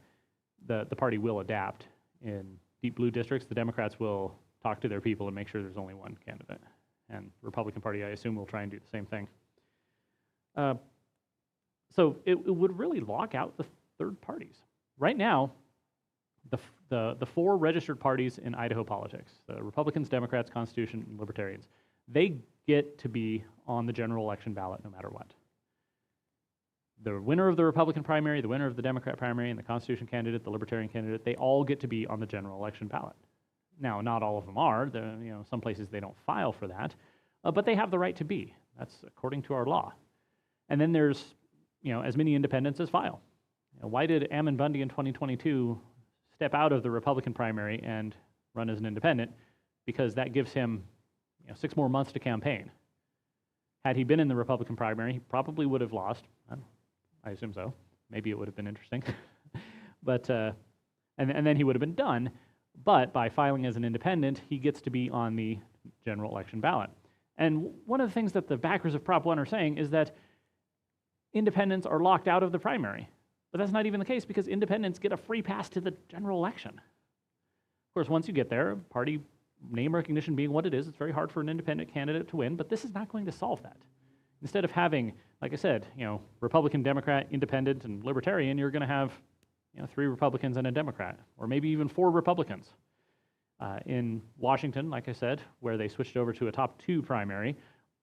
the party will adapt. In deep blue districts, the Democrats will talk to their people and make sure there's only one candidate. And Republican Party, I assume, will try and do the same thing. So it would really lock out the third parties. Right now, the 4 registered parties in Idaho politics, the Republicans, Democrats, Constitution, and Libertarians, they get to be on the general election ballot no matter what. The winner of the Republican primary, the winner of the Democrat primary, and the Constitution candidate, the Libertarian candidate, they all get to be on the general election ballot. Now, not all of them are. Some places they don't file for that, but they have the right to be. That's according to our law. And then there's as many independents as file. Why did Ammon Bundy in 2022 step out of the Republican primary and run as an independent? Because that gives him 6 more months to campaign. Had he been in the Republican primary, he probably would have lost. I assume so. Maybe it would have been interesting. But and then he would have been done. But by filing as an independent, he gets to be on the general election ballot. And one of the things that the backers of Prop 1 are saying is that independents are locked out of the primary. But that's not even the case, because independents get a free pass to the general election. Of course, once you get there, party name recognition being what it is, it's very hard for an independent candidate to win, but this is not going to solve that. Instead of having, like I said, Republican, Democrat, Independent, and Libertarian, you're going to have 3 Republicans and a Democrat, or maybe even 4 Republicans. In Washington, like I said, where they switched over to a top 2 primary,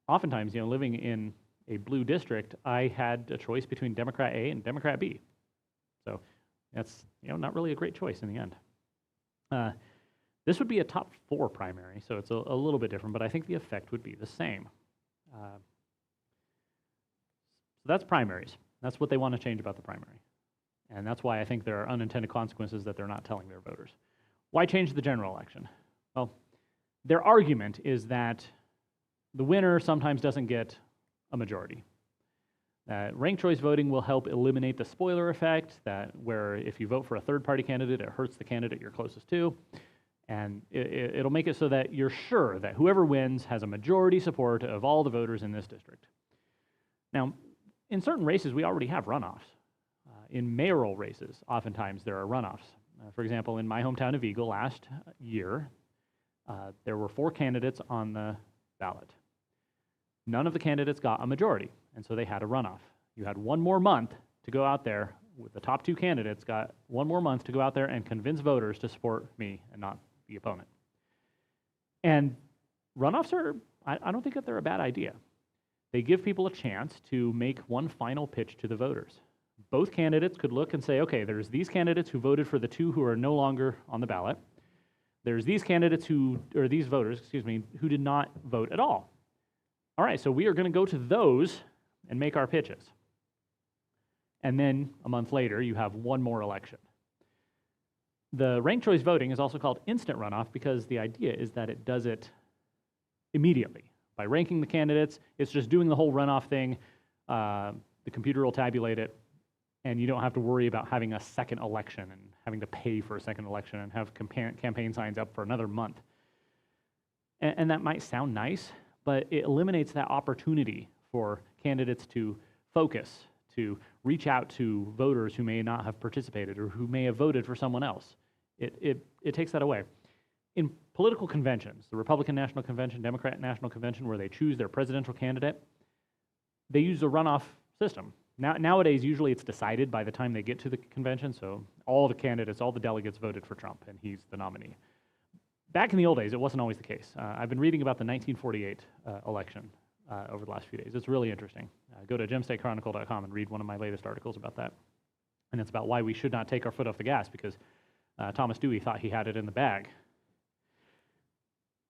oftentimes, living in a blue district, I had a choice between Democrat A and Democrat B. So that's not really a great choice in the end. This would be a top 4 primary, so it's a little bit different, but I think the effect would be the same. So that's primaries. That's what they want to change about the primary. And that's why I think there are unintended consequences that they're not telling their voters. Why change the general election? Well, their argument is that the winner sometimes doesn't get a majority. Ranked choice voting will help eliminate the spoiler effect, that where if you vote for a third-party candidate, it hurts the candidate you're closest to. And it'll make it so that you're sure that whoever wins has a majority support of all the voters in this district. Now, in certain races, we already have runoffs. In mayoral races, oftentimes there are runoffs. For example, in my hometown of Eagle last year, there were 4 candidates on the ballot. None of the candidates got a majority, and so they had a runoff. You had 1 more month to go out there, with the top 2 candidates got 1 more month to go out there and convince voters to support me and not the opponent. And runoffs are, I don't think that they're a bad idea. They give people a chance to make one final pitch to the voters. Both candidates could look and say, okay, there's these candidates who voted for the 2 who are no longer on the ballot. There's these candidates these voters, who did not vote at all. All right, so we are going to go to those and make our pitches. And then a month later, you have 1 more election. The ranked choice voting is also called instant runoff because the idea is that it does it immediately. By ranking the candidates, it's just doing the whole runoff thing. The computer will tabulate it, and you don't have to worry about having a second election and having to pay for a second election and have campaign signs up for another month. And that might sound nice, but it eliminates that opportunity for candidates to focus, to reach out to voters who may not have participated or who may have voted for someone else. It takes that away. In political conventions, the Republican National Convention, Democrat National Convention, where they choose their presidential candidate, they use a runoff system. Nowadays, usually it's decided by the time they get to the convention, so all the candidates, all the delegates voted for Trump, and he's the nominee. Back in the old days, it wasn't always the case. I've been reading about the 1948 election over the last few days. It's really interesting. Go to gemstatechronicle.com and read one of my latest articles about that. And it's about why we should not take our foot off the gas, because Thomas Dewey thought he had it in the bag.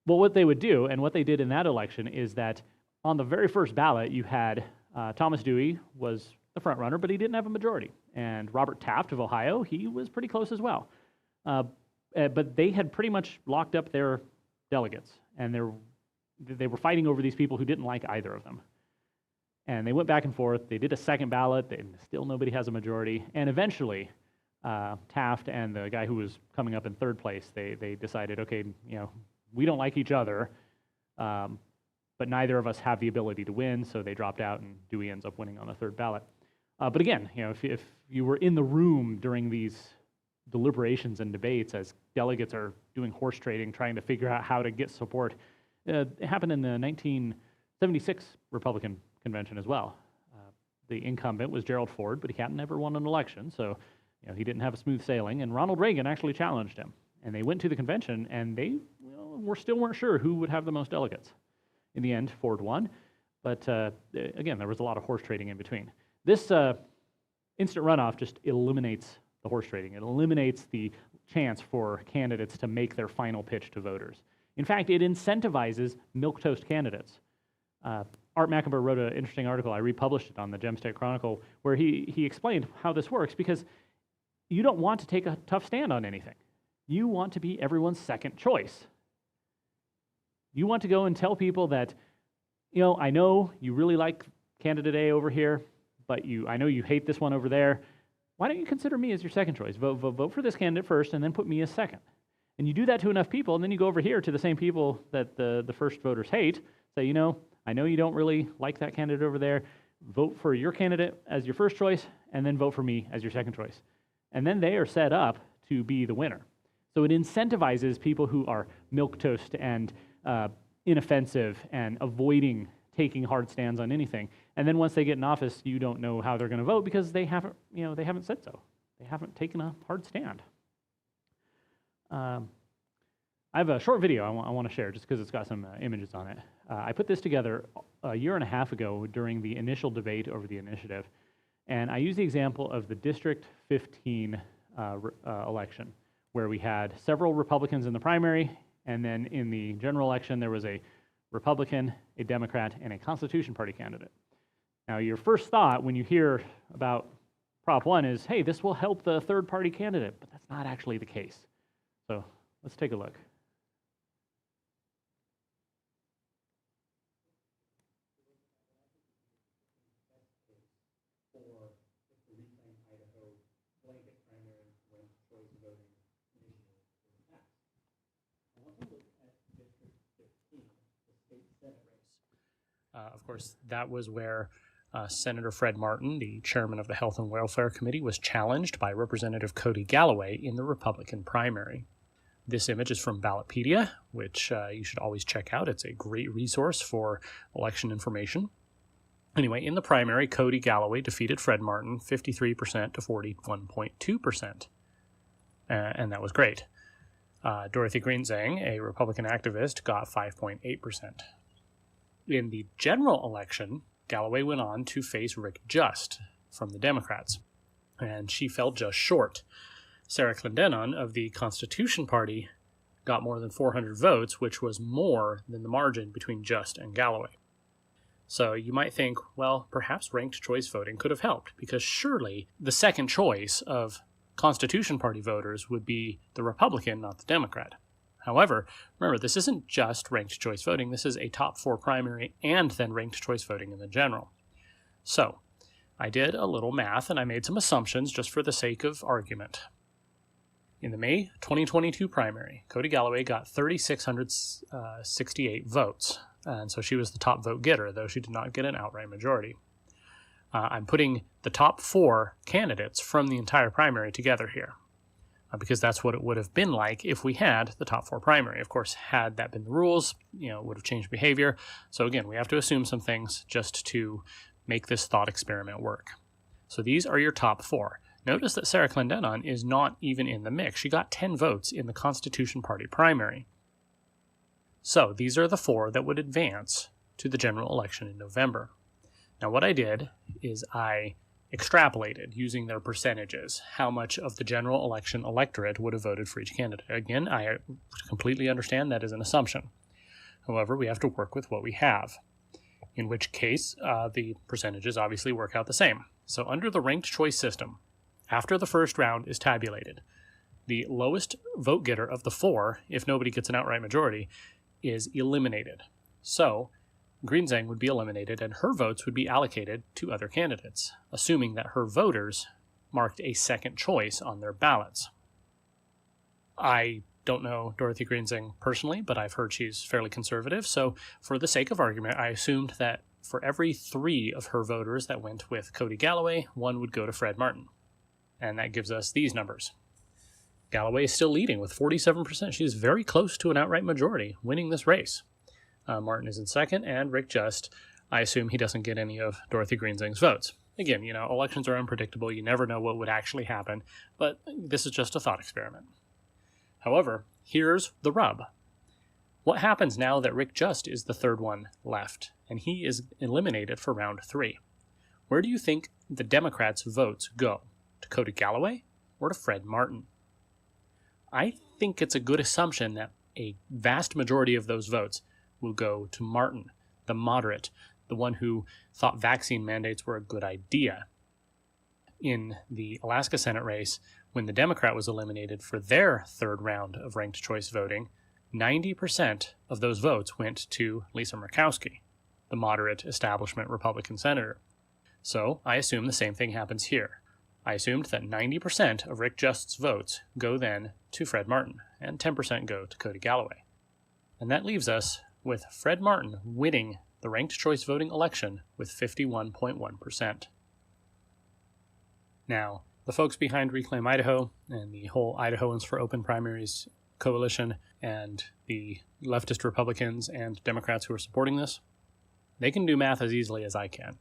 Well, what they would do, and what they did in that election, is that on the very first ballot, you had Thomas Dewey was the front runner, but he didn't have a majority. And Robert Taft of Ohio, he was pretty close as well. But they had pretty much locked up their delegates, and they were fighting over these people who didn't like either of them. And they went back and forth. They did a second ballot. Still nobody has a majority. And eventually, Taft and the guy who was coming up in third place, they decided, okay, we don't like each other, but neither of us have the ability to win, so they dropped out, and Dewey ends up winning on the third ballot. But again, if you were in the room during these deliberations and debates as delegates are doing horse trading, trying to figure out how to get support, it happened in the 1976 Republican convention as well. The incumbent was Gerald Ford, but he hadn't ever won an election, so he didn't have a smooth sailing, and Ronald Reagan actually challenged him. And they went to the convention, and they weren't sure who would have the most delegates. In the end, Ford won, but again, there was a lot of horse trading in between. This instant runoff just eliminates the horse trading. It eliminates the chance for candidates to make their final pitch to voters. In fact, it incentivizes milquetoast candidates. Art McIntyre wrote an interesting article. I republished it on the Gem State Chronicle, where he explained how this works, because you don't want to take a tough stand on anything. You want to be everyone's second choice. You want to go and tell people that, I know you really like candidate A over here, but I know you hate this one over there. Why don't you consider me as your second choice? Vote for this candidate first, and then put me as second. And you do that to enough people, and then you go over here to the same people that the first voters hate, say, I know you don't really like that candidate over there. Vote for your candidate as your first choice, and then vote for me as your second choice. And then they are set up to be the winner. So it incentivizes people who are milquetoast and inoffensive and avoiding taking hard stands on anything. And then once they get in office, you don't know how they're going to vote because they haven't said so. They haven't taken a hard stand. I have a short video I want to share just because it's got some images on it. I put this together a year and a half ago during the initial debate over the initiative. And I used the example of the District 15 election, where we had several Republicans in the primary, and then in the general election, there was a Republican, a Democrat, and a Constitution Party candidate. Now, your first thought when you hear about Prop 1 is, hey, this will help the third-party candidate, but that's not actually the case. So let's take a look. Of course, that was where Senator Fred Martin, the chairman of the Health and Welfare Committee, was challenged by Representative Cody Galloway in the Republican primary. This image is from Ballotpedia, which you should always check out. It's a great resource for election information. Anyway, in the primary, Cody Galloway defeated Fred Martin 53% to 41.2%. And that was great. Dorothy Greenzang, a Republican activist, got 5.8%. In the general election, Galloway went on to face Rick Just from the Democrats, and she fell just short. Sarah Clendenon of the Constitution Party got more than 400 votes, which was more than the margin between Just and Galloway. So you might think, well, perhaps ranked choice voting could have helped, because surely the second choice of Constitution Party voters would be the Republican, not the Democrat. However, remember, this isn't just ranked choice voting. This is a top 4 primary and then ranked choice voting in the general. So I did a little math and I made some assumptions just for the sake of argument. In the May 2022 primary, Cody Galloway got 3,668 votes. And so she was the top vote getter, though she did not get an outright majority. I'm putting the top 4 candidates from the entire primary together here, because that's what it would have been like if we had the top 4 primary. Of course, had that been the rules, it would have changed behavior. So again, we have to assume some things just to make this thought experiment work. So these are your top 4. Notice that Sarah Clendenon is not even in the mix. She got 10 votes in the Constitution Party primary. So these are the 4 that would advance to the general election in November. Now what I did is I extrapolated using their percentages how much of the general election electorate would have voted for each candidate. Again, I completely understand that is an assumption. However, we have to work with what we have. in which case the percentages obviously work out the same. So under the ranked choice system, after the first round is tabulated, the lowest vote getter of the 4, if nobody gets an outright majority, is eliminated. So Greenzang would be eliminated and her votes would be allocated to other candidates, assuming that her voters marked a second choice on their ballots. I don't know Dorothy Greenzang personally, but I've heard she's fairly conservative, so for the sake of argument, I assumed that for every 3 of her voters that went with Cody Galloway, 1 would go to Fred Martin. And that gives us these numbers. Galloway is still leading with 47%. She's very close to an outright majority, winning this race. Martin is in second, and Rick Just, I assume he doesn't get any of Dorothy Greenzang's votes. Again, elections are unpredictable. You never know what would actually happen, but this is just a thought experiment. However, here's the rub. What happens now that Rick Just is the third one left, and he is eliminated for round 3? Where do you think the Democrats' votes go? To Cody Galloway or to Fred Martin? I think it's a good assumption that a vast majority of those votes will go to Martin, the moderate, the one who thought vaccine mandates were a good idea. In the Alaska Senate race, when the Democrat was eliminated for their third round of ranked choice voting, 90% of those votes went to Lisa Murkowski, the moderate establishment Republican senator. So I assume the same thing happens here. I assumed that 90% of Rick Just's votes go then to Fred Martin, and 10% go to Cody Galloway. And that leaves us with Fred Martin winning the ranked choice voting election with 51.1%. Now, the folks behind Reclaim Idaho and the whole Idahoans for Open Primaries coalition and the leftist Republicans and Democrats who are supporting this, they can do math as easily as I can.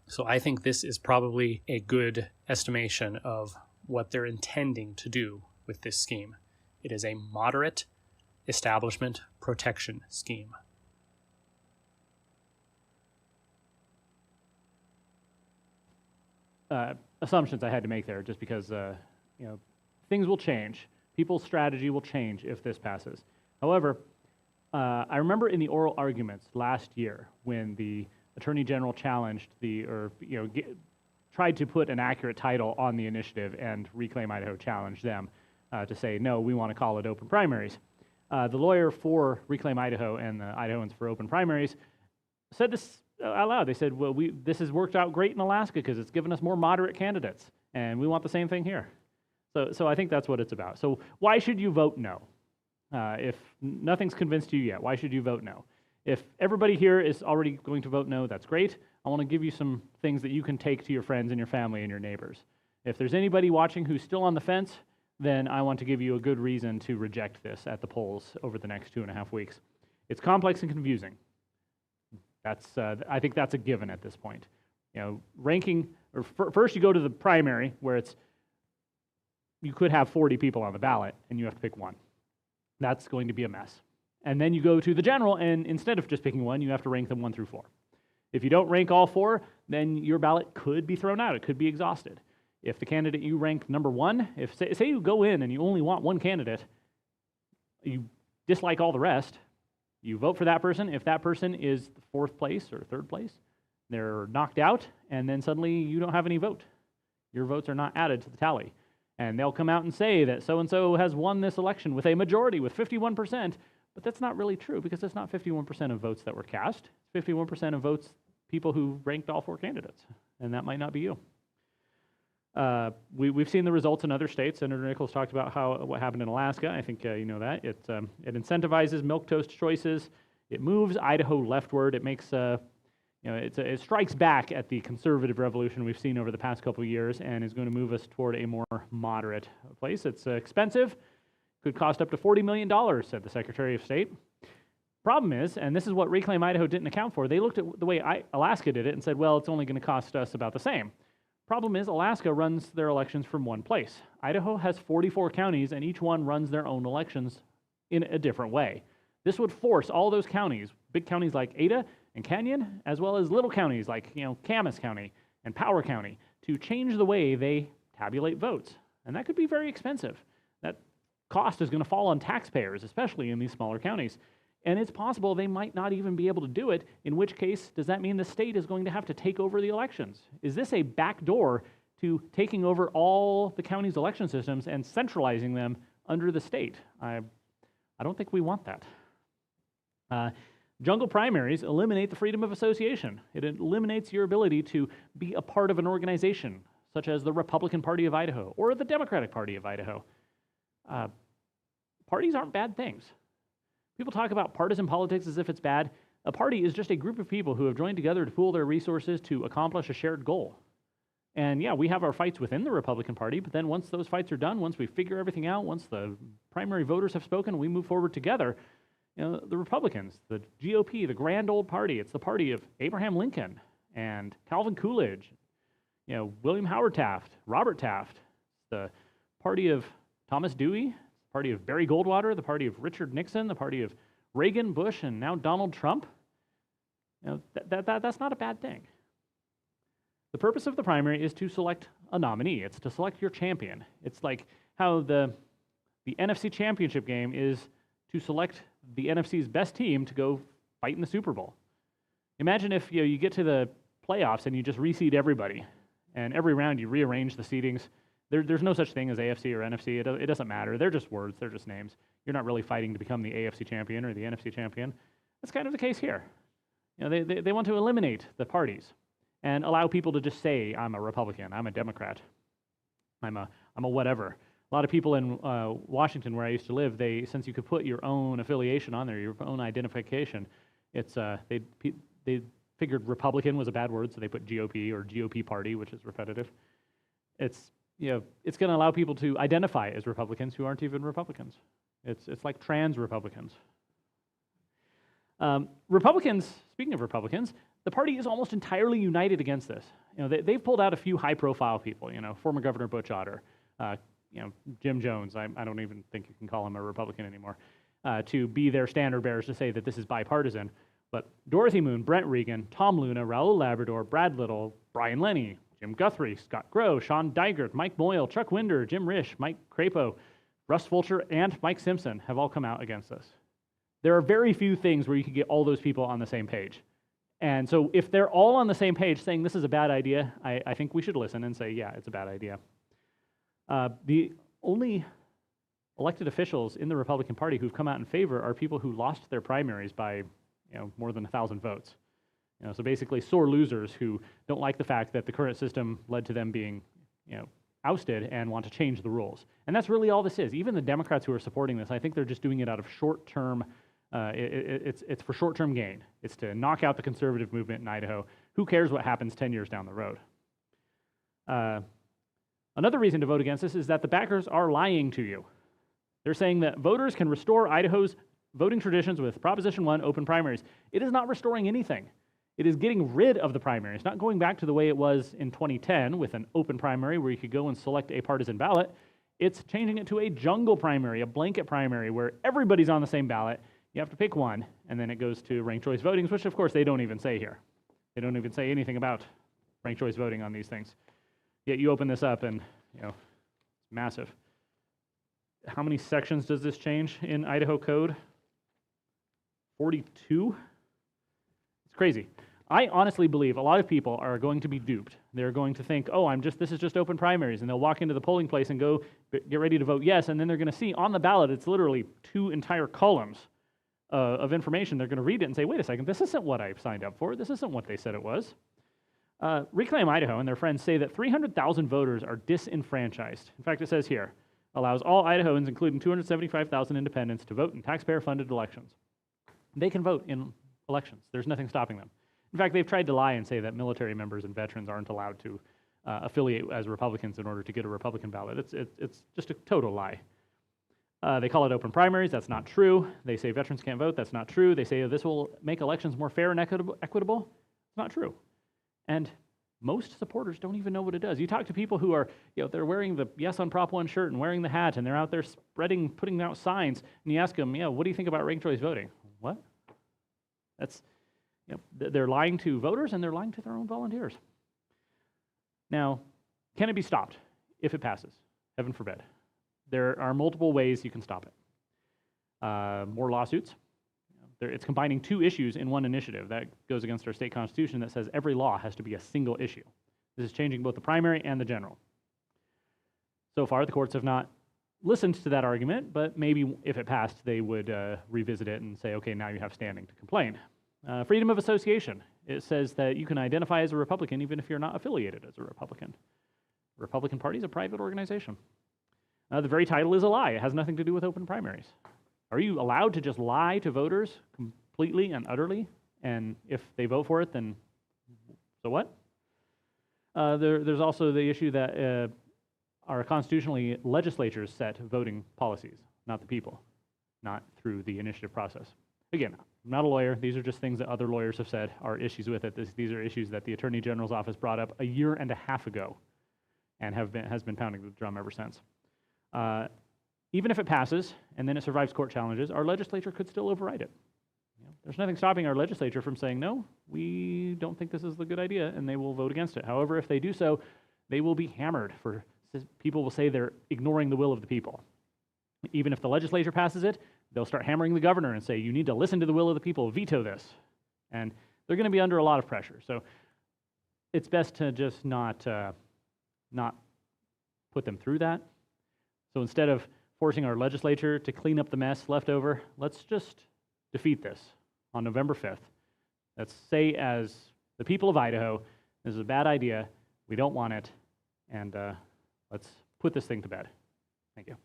So I think this is probably a good estimation of what they're intending to do with this scheme. It is a moderate establishment protection scheme. Assumptions I had to make there just because things will change. People's strategy will change if this passes. However, I remember in the oral arguments last year when the Attorney General challenged tried to put an accurate title on the initiative, and Reclaim Idaho challenged them to say, no, we want to call it open primaries. The lawyer for Reclaim Idaho and the Idahoans for Open Primaries said this out loud. They said, well, this has worked out great in Alaska because it's given us more moderate candidates, and we want the same thing here. So I think that's what it's about. So why should you vote no? If nothing's convinced you yet, why should you vote no? If everybody here is already going to vote no, that's great. I want to give you some things that you can take to your friends and your family and your neighbors. If there's anybody watching who's still on the fence, then I want to give you a good reason to reject this at the polls over the next 2.5 weeks. It's complex and confusing. I think that's a given at this point. Ranking, or first you go to the primary where you could have 40 people on the ballot and you have to pick one. That's going to be a mess. And then you go to the general, and instead of just picking one, you have to rank them 1 through 4. If you don't rank all 4, then your ballot could be thrown out. It could be exhausted. If the candidate you ranked number 1, say you go in and you only want one candidate, you dislike all the rest, you vote for that person. If that person is 4th place or 3rd place, they're knocked out, and then suddenly you don't have any vote. Your votes are not added to the tally. And they'll come out and say that so-and-so has won this election with a majority, with 51%, but that's not really true because it's not 51% of votes that were cast. It's 51% of votes, people who ranked all 4 candidates, and that might not be you. We've seen the results in other states. Senator Nichols talked about what happened in Alaska. I think you know that. It incentivizes milquetoast choices. It moves Idaho leftward. It makes it strikes back at the conservative revolution we've seen over the past couple of years and is going to move us toward a more moderate place. It's expensive. Could cost up to $40 million, said the Secretary of State. Problem is, and this is what Reclaim Idaho didn't account for, they looked at the way Alaska did it and said, well, it's only going to cost us about the same. Problem is, Alaska runs their elections from one place. Idaho has 44 counties, and each one runs their own elections in a different way. This would force all those counties, big counties like Ada and Canyon, as well as little counties like Camas County and Power County, to change the way they tabulate votes. And that could be very expensive. That cost is going to fall on taxpayers, especially in these smaller counties. And it's possible they might not even be able to do it, in which case, does that mean the state is going to have to take over the elections? Is this a backdoor to taking over all the county's election systems and centralizing them under the state? I don't think we want that. Jungle primaries eliminate the freedom of association. It eliminates your ability to be a part of an organization, such as the Republican Party of Idaho or the Democratic Party of Idaho. Parties aren't bad things. People talk about partisan politics as if it's bad. A party is just a group of people who have joined together to pool their resources to accomplish a shared goal. And yeah, we have our fights within the Republican Party, but then once those fights are done, once we figure everything out, once the primary voters have spoken, we move forward together. You know, the Republicans, the GOP, the grand old party, it's the party of Abraham Lincoln and Calvin Coolidge, you know, William Howard Taft, Robert Taft, the party of Thomas Dewey, the party of Barry Goldwater, the party of Richard Nixon, the party of Reagan, Bush, and now Donald Trump. You know, that's not a bad thing. The purpose of the primary is to select a nominee. It's to select your champion. It's like how the NFC championship game is to select the NFC's best team to go fight in the Super Bowl. Imagine if you get to the playoffs and you just reseed everybody, and every round you rearrange the seedings. There's no such thing as AFC or NFC. It doesn't matter. They're just words. They're just names. You're not really fighting to become the AFC champion or the NFC champion. That's kind of the case here. You know, they want to eliminate the parties and allow people to just say, I'm a Republican, I'm a Democrat, I'm a whatever. A lot of people in Washington, where I used to live, since you could put your own affiliation on there, your own identification, it's they figured Republican was a bad word, so they put GOP or GOP party, which is repetitive. It's going to allow people to identify as Republicans who aren't even Republicans. It's like trans Republicans. Republicans, speaking of Republicans, the party is almost entirely united against this. You know, they've pulled out a few high-profile people. You know, former Governor Butch Otter, Jim Jones. I don't even think you can call him a Republican anymore. To be their standard bearers to say that this is bipartisan. But Dorothy Moon, Brent Regan, Tom Luna, Raul Labrador, Brad Little, Brian Lenny, Jim Guthrie, Scott Groh, Sean Digert, Mike Moyle, Chuck Winder, Jim Risch, Mike Crapo, Russ Fulcher, and Mike Simpson have all come out against this. There are very few things where you can get all those people on the same page. And so if they're all on the same page saying this is a bad idea, I think we should listen and say, yeah, it's a bad idea. The only elected officials in the Republican Party who've come out in favor are people who lost their primaries by more than 1,000 votes. So basically sore losers who don't like the fact that the current system led to them being ousted and want to change the rules. And that's really all this is. Even the Democrats who are supporting this, I think they're just doing it out of short-term, it's for short-term gain. It's to knock out the conservative movement in Idaho. Who cares what happens 10 years down the road? Another reason to vote against this is that the backers are lying to you. They're saying that voters can restore Idaho's voting traditions with Proposition 1 open primaries. It is not restoring anything. It is getting rid of the primaries, not going back to the way it was in 2010 with an open primary where you could go and select a partisan ballot. It's changing it to a jungle primary, a blanket primary where everybody's on the same ballot. You have to pick one, and then it goes to ranked choice voting, which of course they don't even say here. They don't even say anything about ranked choice voting on these things. Yet you open this up and, it's massive. How many sections does this change in Idaho code? 42? It's crazy. I honestly believe a lot of people are going to be duped. They're going to think, oh, this is just open primaries, and they'll walk into the polling place and go get ready to vote yes, and then they're going to see on the ballot, it's literally 2 entire columns of information. They're going to read it and say, wait a second, this isn't what I signed up for. This isn't what they said it was. Reclaim Idaho and their friends say that 300,000 voters are disenfranchised. In fact, it says here, allows all Idahoans, including 275,000 independents, to vote in taxpayer-funded elections. They can vote in elections. There's nothing stopping them. In fact, they've tried to lie and say that military members and veterans aren't allowed to affiliate as Republicans in order to get a Republican ballot. It's just a total lie. They call it open primaries. That's not true. They say veterans can't vote. That's not true. They say this will make elections more fair and equitable. It's not true. And most supporters don't even know what it does. You talk to people who are, they're wearing the Yes on Prop 1 shirt and wearing the hat, and they're out there putting out signs, and you ask them, what do you think about ranked choice voting? What? That's, they're lying to voters and they're lying to their own volunteers. Now, can it be stopped if it passes? Heaven forbid. There are multiple ways you can stop it. More lawsuits. It's combining two issues in one initiative. That goes against our state constitution that says every law has to be a single issue. This is changing both the primary and the general. So far, the courts have not listened to that argument, but maybe if it passed, they would revisit it and say, okay, now you have standing to complain. Freedom of association. It says that you can identify as a Republican even if you're not affiliated as a Republican. The Republican Party is a private organization. The very title is a lie. It has nothing to do with open primaries. Are you allowed to just lie to voters completely and utterly? And if they vote for it, then so what? There's also the issue that our constitutionally legislatures set voting policies, not the people, not through the initiative process. Again, I'm not a lawyer. These are just things that other lawyers have said are issues with it. These are issues that the Attorney General's office brought up a year and a half ago and has been pounding the drum ever since. Even if it passes and then it survives court challenges, our legislature could still override it. There's nothing stopping our legislature from saying, no, we don't think this is a good idea, and they will vote against it. However, if they do so, they will be hammered for, people will say they're ignoring the will of the people. Even if the legislature passes it, they'll start hammering the governor and say, you need to listen to the will of the people, veto this. And they're going to be under a lot of pressure. So it's best to just not put them through that. So instead of forcing our legislature to clean up the mess left over, let's just defeat this on November 5th. Let's say as the people of Idaho, this is a bad idea, we don't want it, and let's put this thing to bed. Thank you.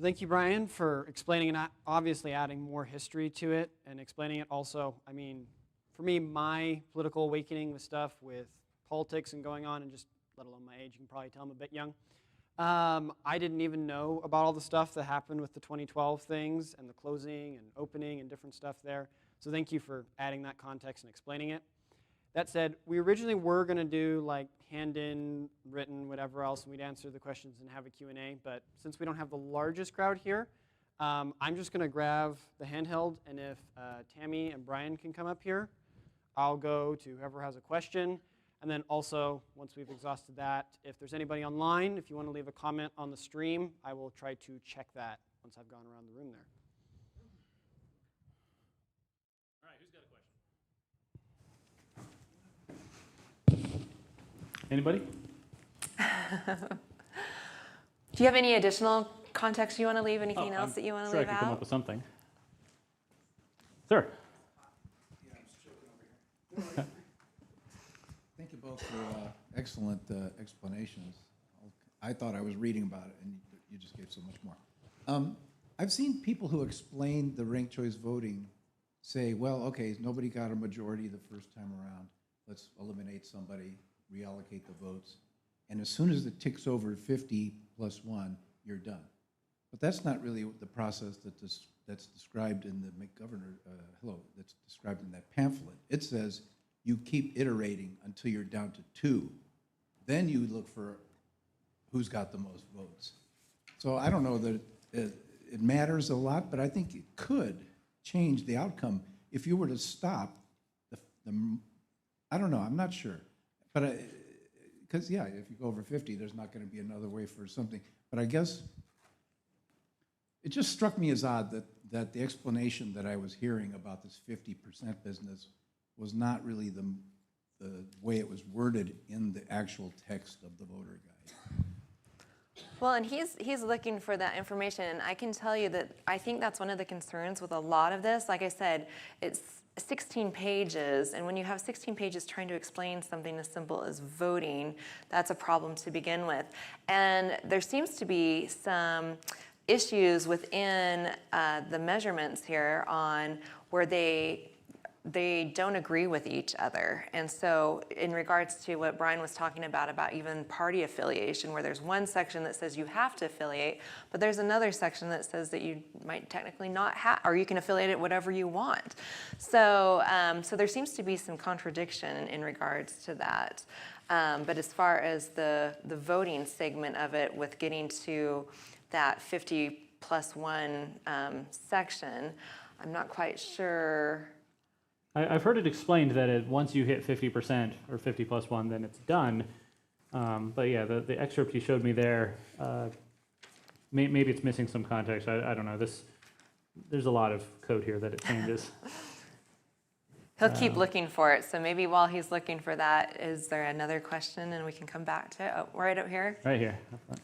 Thank you, Brian, for explaining and obviously adding more history to it and explaining it also. I mean, for me, my political awakening with stuff with politics and going on, and just let alone my age, you can probably tell I'm a bit young. I didn't even know about all the stuff that happened with the 2012 things and the closing and opening and different stuff there. So thank you for adding that context and explaining it. That said, we originally were going to do like hand-in, written, whatever else, and we'd answer the questions and have a Q&A. But since we don't have the largest crowd here, I'm just going to grab the handheld, and if Tammy and Brian can come up here, I'll go to whoever has a question. And then also, once we've exhausted that, if there's anybody online, if you want to leave a comment on the stream, I will try to check that once I've gone around the room there. All right, who's got a question? Anybody? Do you have any additional context you want to leave? Anything else that you want to leave I could out? come up with something. Sir. Thank you both for excellent explanations. I thought I was reading about it, and you just gave so much more. I've seen people who explain the ranked choice voting say, well, okay, nobody got a majority the first time around. Let's eliminate somebody, reallocate the votes. And as soon as it ticks over 50 plus 1, you're done. But that's not really the process that's described in the McGovernor, that's described in that pamphlet. It says you keep iterating until you're down to 2. Then you look for who's got the most votes. So I don't know that it matters a lot, but I think it could change the outcome if you were to stop I don't know, I'm not sure. But because, yeah, if you go over 50, there's not going to be another way for something. But I guess it just struck me as odd that the explanation that I was hearing about this 50% business was not really the way it was worded in the actual text of the voter guide. Well, and he's looking for that information, and I can tell you that I think that's one of the concerns with a lot of this. Like I said, it's 16 pages, and when you have 16 pages trying to explain something as simple as voting, that's a problem to begin with. And there seems to be some issues within the measurements here on where they don't agree with each other. And so in regards to what Brian was talking about even party affiliation, where there's one section that says you have to affiliate, but there's another section that says that you might technically not have, or you can affiliate it whatever you want. So, so there seems to be some contradiction in regards to that. But as far as the voting segment of it with getting to that 50 plus 1 section, I'm not quite sure. I've heard it explained that once you hit 50% or 50 plus 1, then it's done. But yeah, the excerpt you showed me there, maybe it's missing some context. I don't know. There's a lot of code here that it changes. He'll keep looking for it. So maybe while he's looking for that, is there another question and we can come back to it? Oh, right up here. Right here. Up front.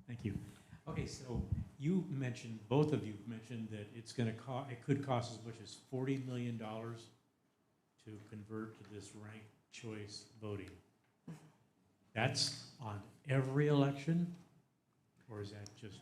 Thank you. Okay, so you mentioned, both of you mentioned that it's going to cost, it could cost as much as $40 million to convert to this ranked choice voting. That's on every election, or is that just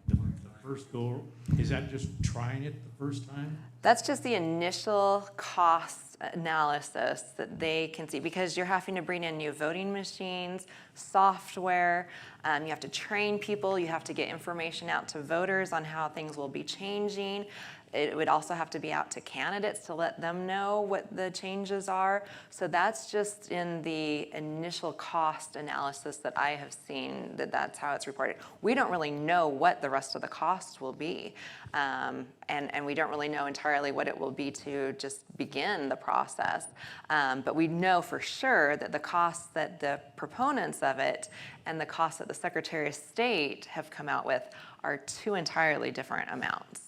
the first go? Is that just trying it the first time? That's just the initial cost analysis that they can see, because you're having to bring in new voting machines, software, you have to train people, you have to get information out to voters on how things will be changing. It would also have to be out to candidates to let them know what the changes are. So that's just in the initial cost analysis that I have seen, that's how it's reported. We don't really know what the rest of the cost will be. And we don't really know entirely what it will be to just begin the process. But we know for sure that the costs that the proponents of it and the costs that the Secretary of State have come out with are two entirely different amounts.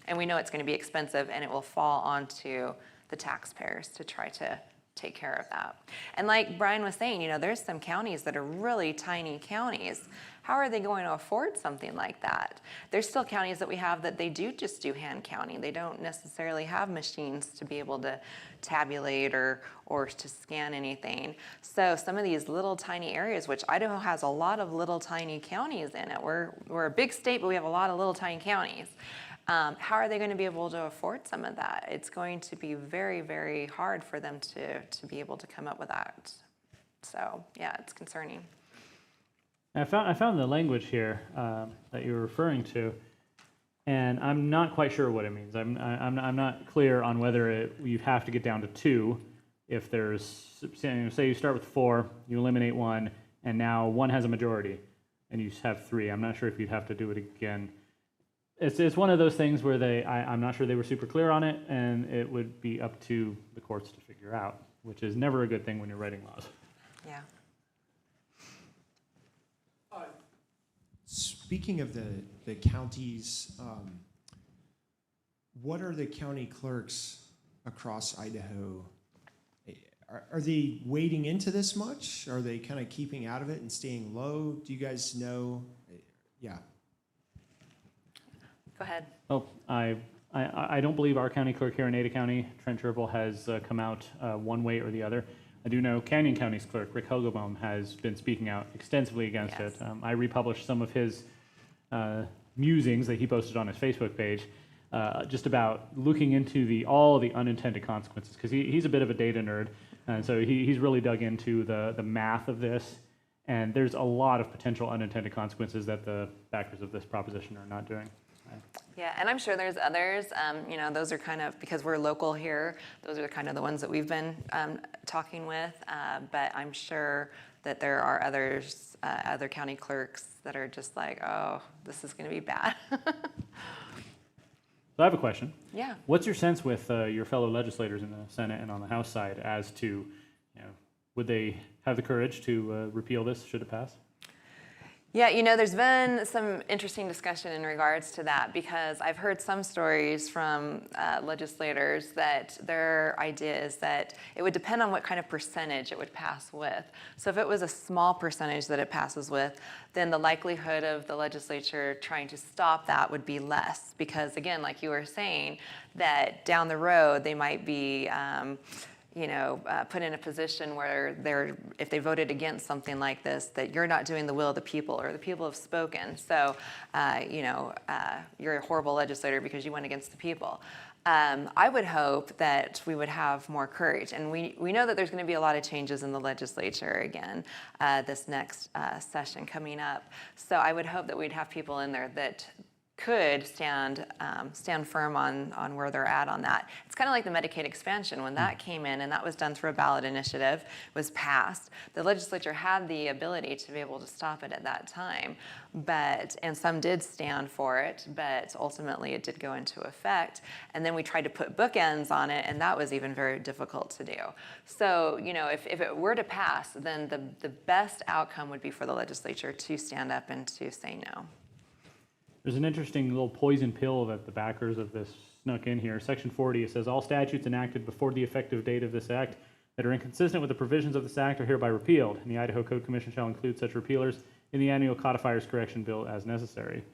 And we know it's going to be expensive, and it will fall onto the taxpayers to try to take care of that. And like Brian was saying, there's some counties that are really tiny counties. How are they going to afford something like that? There's still counties that we have that they just do hand counting. They don't necessarily have machines to be able to tabulate or to scan anything. So some of these little tiny areas, which Idaho has a lot of little tiny counties in it. We're a big state, but we have a lot of little tiny counties. How are they going to be able to afford some of that? It's going to be very, very hard for them to be able to come up with that. So yeah, it's concerning. I found the language here that you're referring to, and I'm not quite sure what it means. I'm not clear on whether you have to get down to 2 if there's, say you start with 4, you eliminate 1, and now 1 has a majority, and you have 3. I'm not sure if you'd have to do it again. It's one of those things where I'm not sure they were super clear on it, and it would be up to the courts to figure out, which is never a good thing when you're writing laws. Yeah. Speaking of the counties, what are the county clerks across Idaho? Are they wading into this much? Are they kind of keeping out of it and staying low? Do you guys know? Yeah. Go ahead. Oh, I don't believe our county clerk here in Ada County, Trent Cherble, has come out one way or the other. I do know Canyon County's clerk, Rick Hogelbaum, has been speaking out extensively against it. I republished some of his musings that he posted on his Facebook page, just about looking into all the unintended consequences, because he's a bit of a data nerd, and so he's really dug into the math of this, and there's a lot of potential unintended consequences that the backers of this proposition are not doing. Yeah, and I'm sure there's others. Those are kind of, because we're local here, those are kind of the ones that we've been talking with. But I'm sure that there are others, other county clerks that are just like, oh, this is going to be bad. So I have a question. Yeah. What's your sense with your fellow legislators in the Senate and on the House side as to, would they have the courage to repeal this should it pass? Yeah, there's been some interesting discussion in regards to that, because I've heard some stories from legislators that their idea is that it would depend on what kind of percentage it would pass with. So if it was a small percentage that it passes with, then the likelihood of the legislature trying to stop that would be less, because again, like you were saying, that down the road they might be put in a position where if they voted against something like this, that you're not doing the will of the people, or the people have spoken. So, you're a horrible legislator because you went against the people. I would hope that we would have more courage. And we know that there's going to be a lot of changes in the legislature again this next session coming up. So I would hope that we'd have people in there that could stand firm on where they're at on that. It's kind of like the Medicaid expansion. When that came in, and that was done through a ballot initiative, was passed, the legislature had the ability to be able to stop it at that time. And some did stand for it, but ultimately it did go into effect. And then we tried to put bookends on it, and that was even very difficult to do. So, if it were to pass, then the best outcome would be for the legislature to stand up and to say no. There's an interesting little poison pill that the backers of this snuck in here. Section 40, it says, all statutes enacted before the effective date of this act that are inconsistent with the provisions of this act are hereby repealed, and the Idaho Code Commission shall include such repealers in the annual codifiers correction bill as necessary.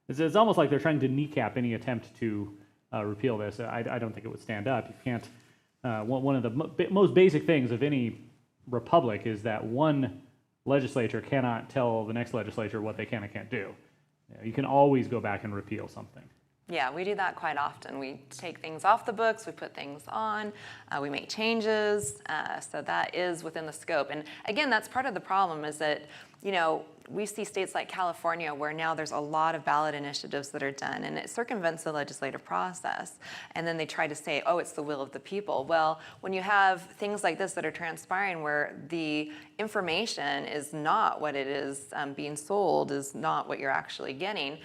It's almost like they're trying to kneecap any attempt to repeal this. I don't think it would stand up. You can't. One of the most basic things of any republic is that one legislature cannot tell the next legislature what they can and can't do. You can always go back and repeal something. Yeah, we do that quite often. We take things off the books, we put things on, we make changes, so that is within the scope. And again, that's part of the problem is that, we see states like California where now there's a lot of ballot initiatives that are done, and it circumvents the legislative process. And then they try to say, oh, it's the will of the people. Well, when you have things like this that are transpiring where the information is not what it is being sold, is not what you're actually getting,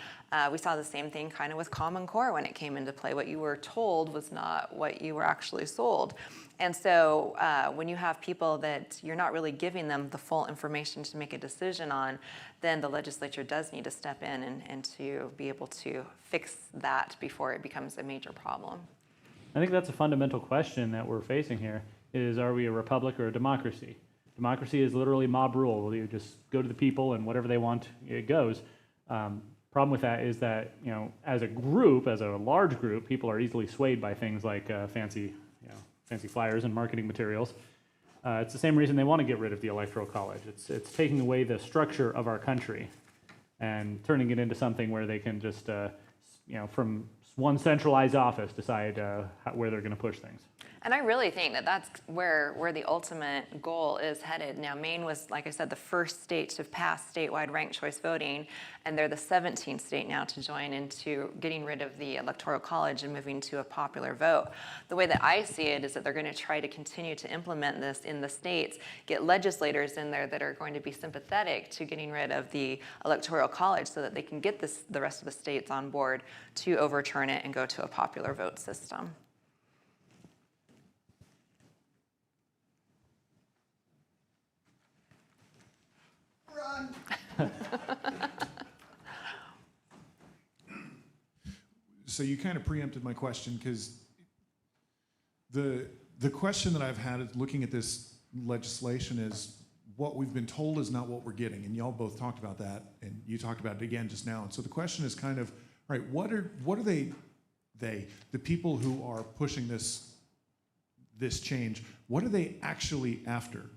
we saw the same thing kind of with Common Core when it came into play. What you were told was not what you were actually sold. And so when you have people that you're not really giving them the full information to make a decision on, then the legislature does need to step in and to be able to fix that before it becomes a major problem. I think that's a fundamental question that we're facing here is, are we a republic or a democracy? Democracy is literally mob rule. You just go to the people and whatever they want, it goes. Problem with that is that, as a group, as a large group, people are easily swayed by things like fancy flyers and marketing materials. It's the same reason they want to get rid of the Electoral College. It's taking away the structure of our country and turning it into something where they can just, from one centralized office, decide where they're going to push things. And I really think that that's where the ultimate goal is headed. Now, Maine was, like I said, the first state to pass statewide ranked choice voting, and they're the 17th state now to join into getting rid of the Electoral College and moving to a popular vote. The way that I see it is that they're going to try to continue to implement this in the states, get legislators in there that are going to be sympathetic to getting rid of the Electoral College so that they can get the rest of the states on board to overturn it and go to a popular vote system. So you kind of preempted my question, because the question that I've had looking at this legislation is what we've been told is not what we're getting, and y'all both talked about that, and you talked about it again just now. And so the question is kind of, all right, what are the people who are pushing this change, what are they actually after?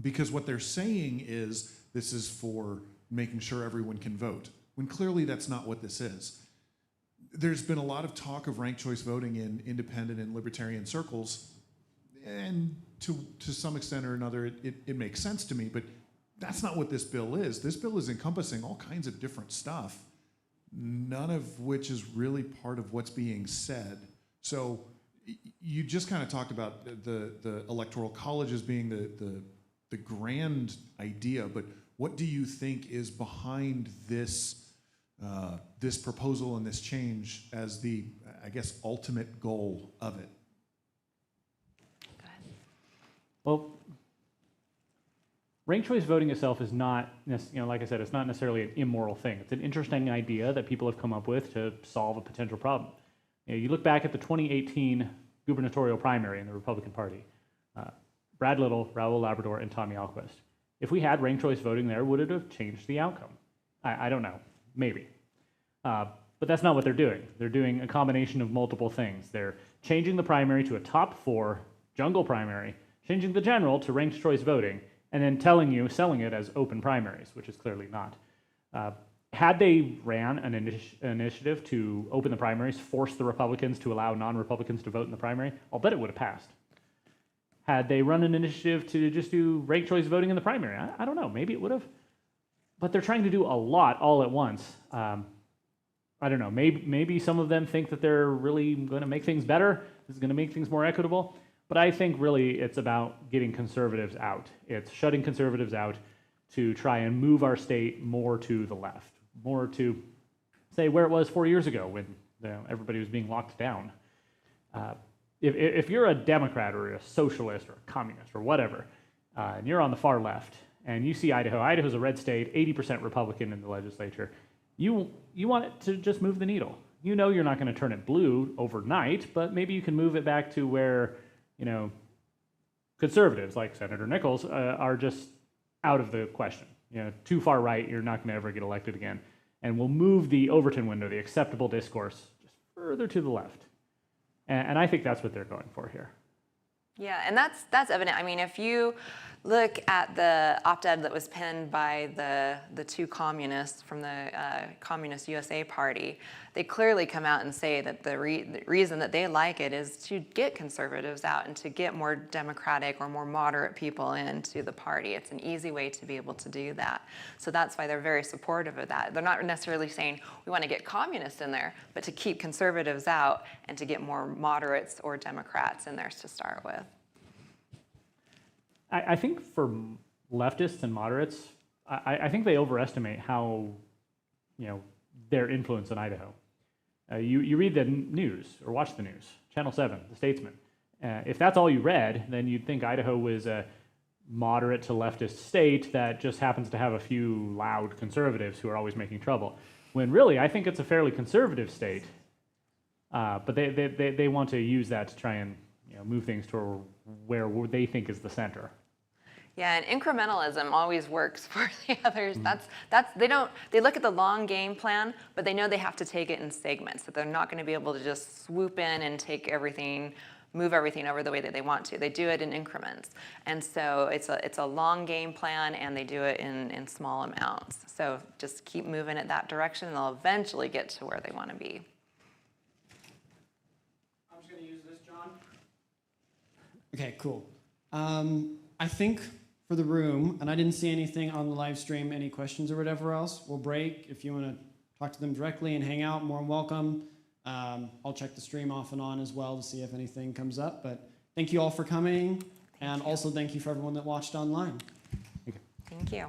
Because what they're saying is this is for making sure everyone can vote, when clearly that's not what this is. There's been a lot of talk of ranked choice voting in independent and libertarian circles, and to some extent or another, it makes sense to me, but that's not what this bill is. This bill is encompassing all kinds of different stuff, none of which is really part of what's being said. So you just kind of talked about the Electoral College as being the grand idea, but what do you think is behind this this proposal and this change as the, I guess, ultimate goal of it? Go ahead. Well, ranked choice voting itself is not, like I said, it's not necessarily an immoral thing. It's an interesting idea that people have come up with to solve a potential problem. You look back at the 2018 gubernatorial primary in the Republican Party. Brad Little, Raul Labrador, and Tommy Alquist. If we had ranked choice voting there, would it have changed the outcome? I don't know. Maybe. But that's not what they're doing. They're doing a combination of multiple things. They're changing the primary to a top 4 jungle primary, changing the general to ranked choice voting, and then selling it as open primaries, which is clearly not. Had they ran an initiative to open the primaries, force the Republicans to allow non-Republicans to vote in the primary, I'll bet it would have passed. Had they run an initiative to just do ranked choice voting in the primary, I don't know, maybe it would have. But they're trying to do a lot all at once. I don't know, maybe some of them think that they're really going to make things better. This is going to make things more equitable. But I think really it's about getting conservatives out. It's shutting conservatives out to try and move our state more to the left, more to, say, where it was 4 years ago when everybody was being locked down. If you're a Democrat or a socialist or a communist or whatever, and you're on the far left, and you see Idaho's a red state, 80% Republican in the legislature, you want it to just move the needle. You know you're not going to turn it blue overnight, but maybe you can move it back to where, conservatives like Senator Nichols are just out of the question. Too far right, you're not going to ever get elected again. And we'll move the Overton window, the acceptable discourse, just further to the left. And I think that's what they're going for here. Yeah, and that's evident. I mean, if you look at the op-ed that was penned by the two communists from the Communist USA Party, they clearly come out and say that the reason that they like it is to get conservatives out and to get more democratic or more moderate people into the party. It's an easy way to be able to do that. So that's why they're very supportive of that. They're not necessarily saying we want to get communists in there, but to keep conservatives out and to get more moderates or Democrats in there to start with. I think for leftists and moderates, I think they overestimate how, their influence in Idaho. You read the news or watch the news, Channel 7, The Statesman. If that's all you read, then you'd think Idaho was a moderate to leftist state that just happens to have a few loud conservatives who are always making trouble. When really, I think it's a fairly conservative state, but they want to use that to try and move things to where they think is the center. Yeah, and incrementalism always works for the others. They look at the long game plan, but they know they have to take it in segments, that they're not going to be able to just swoop in and take everything, move everything over the way that they want to. They do it in increments. And so it's a long game plan, and they do it in small amounts. So just keep moving it that direction, and they'll eventually get to where they want to be. I'm just going to use this, John. Okay, cool. I think for the room, and I didn't see anything on the live stream, any questions or whatever else, we'll break. If you want to talk to them directly and hang out, more than welcome. I'll check the stream off and on as well to see if anything comes up. But thank you all for coming, and also thank you for everyone that watched online. Thank you.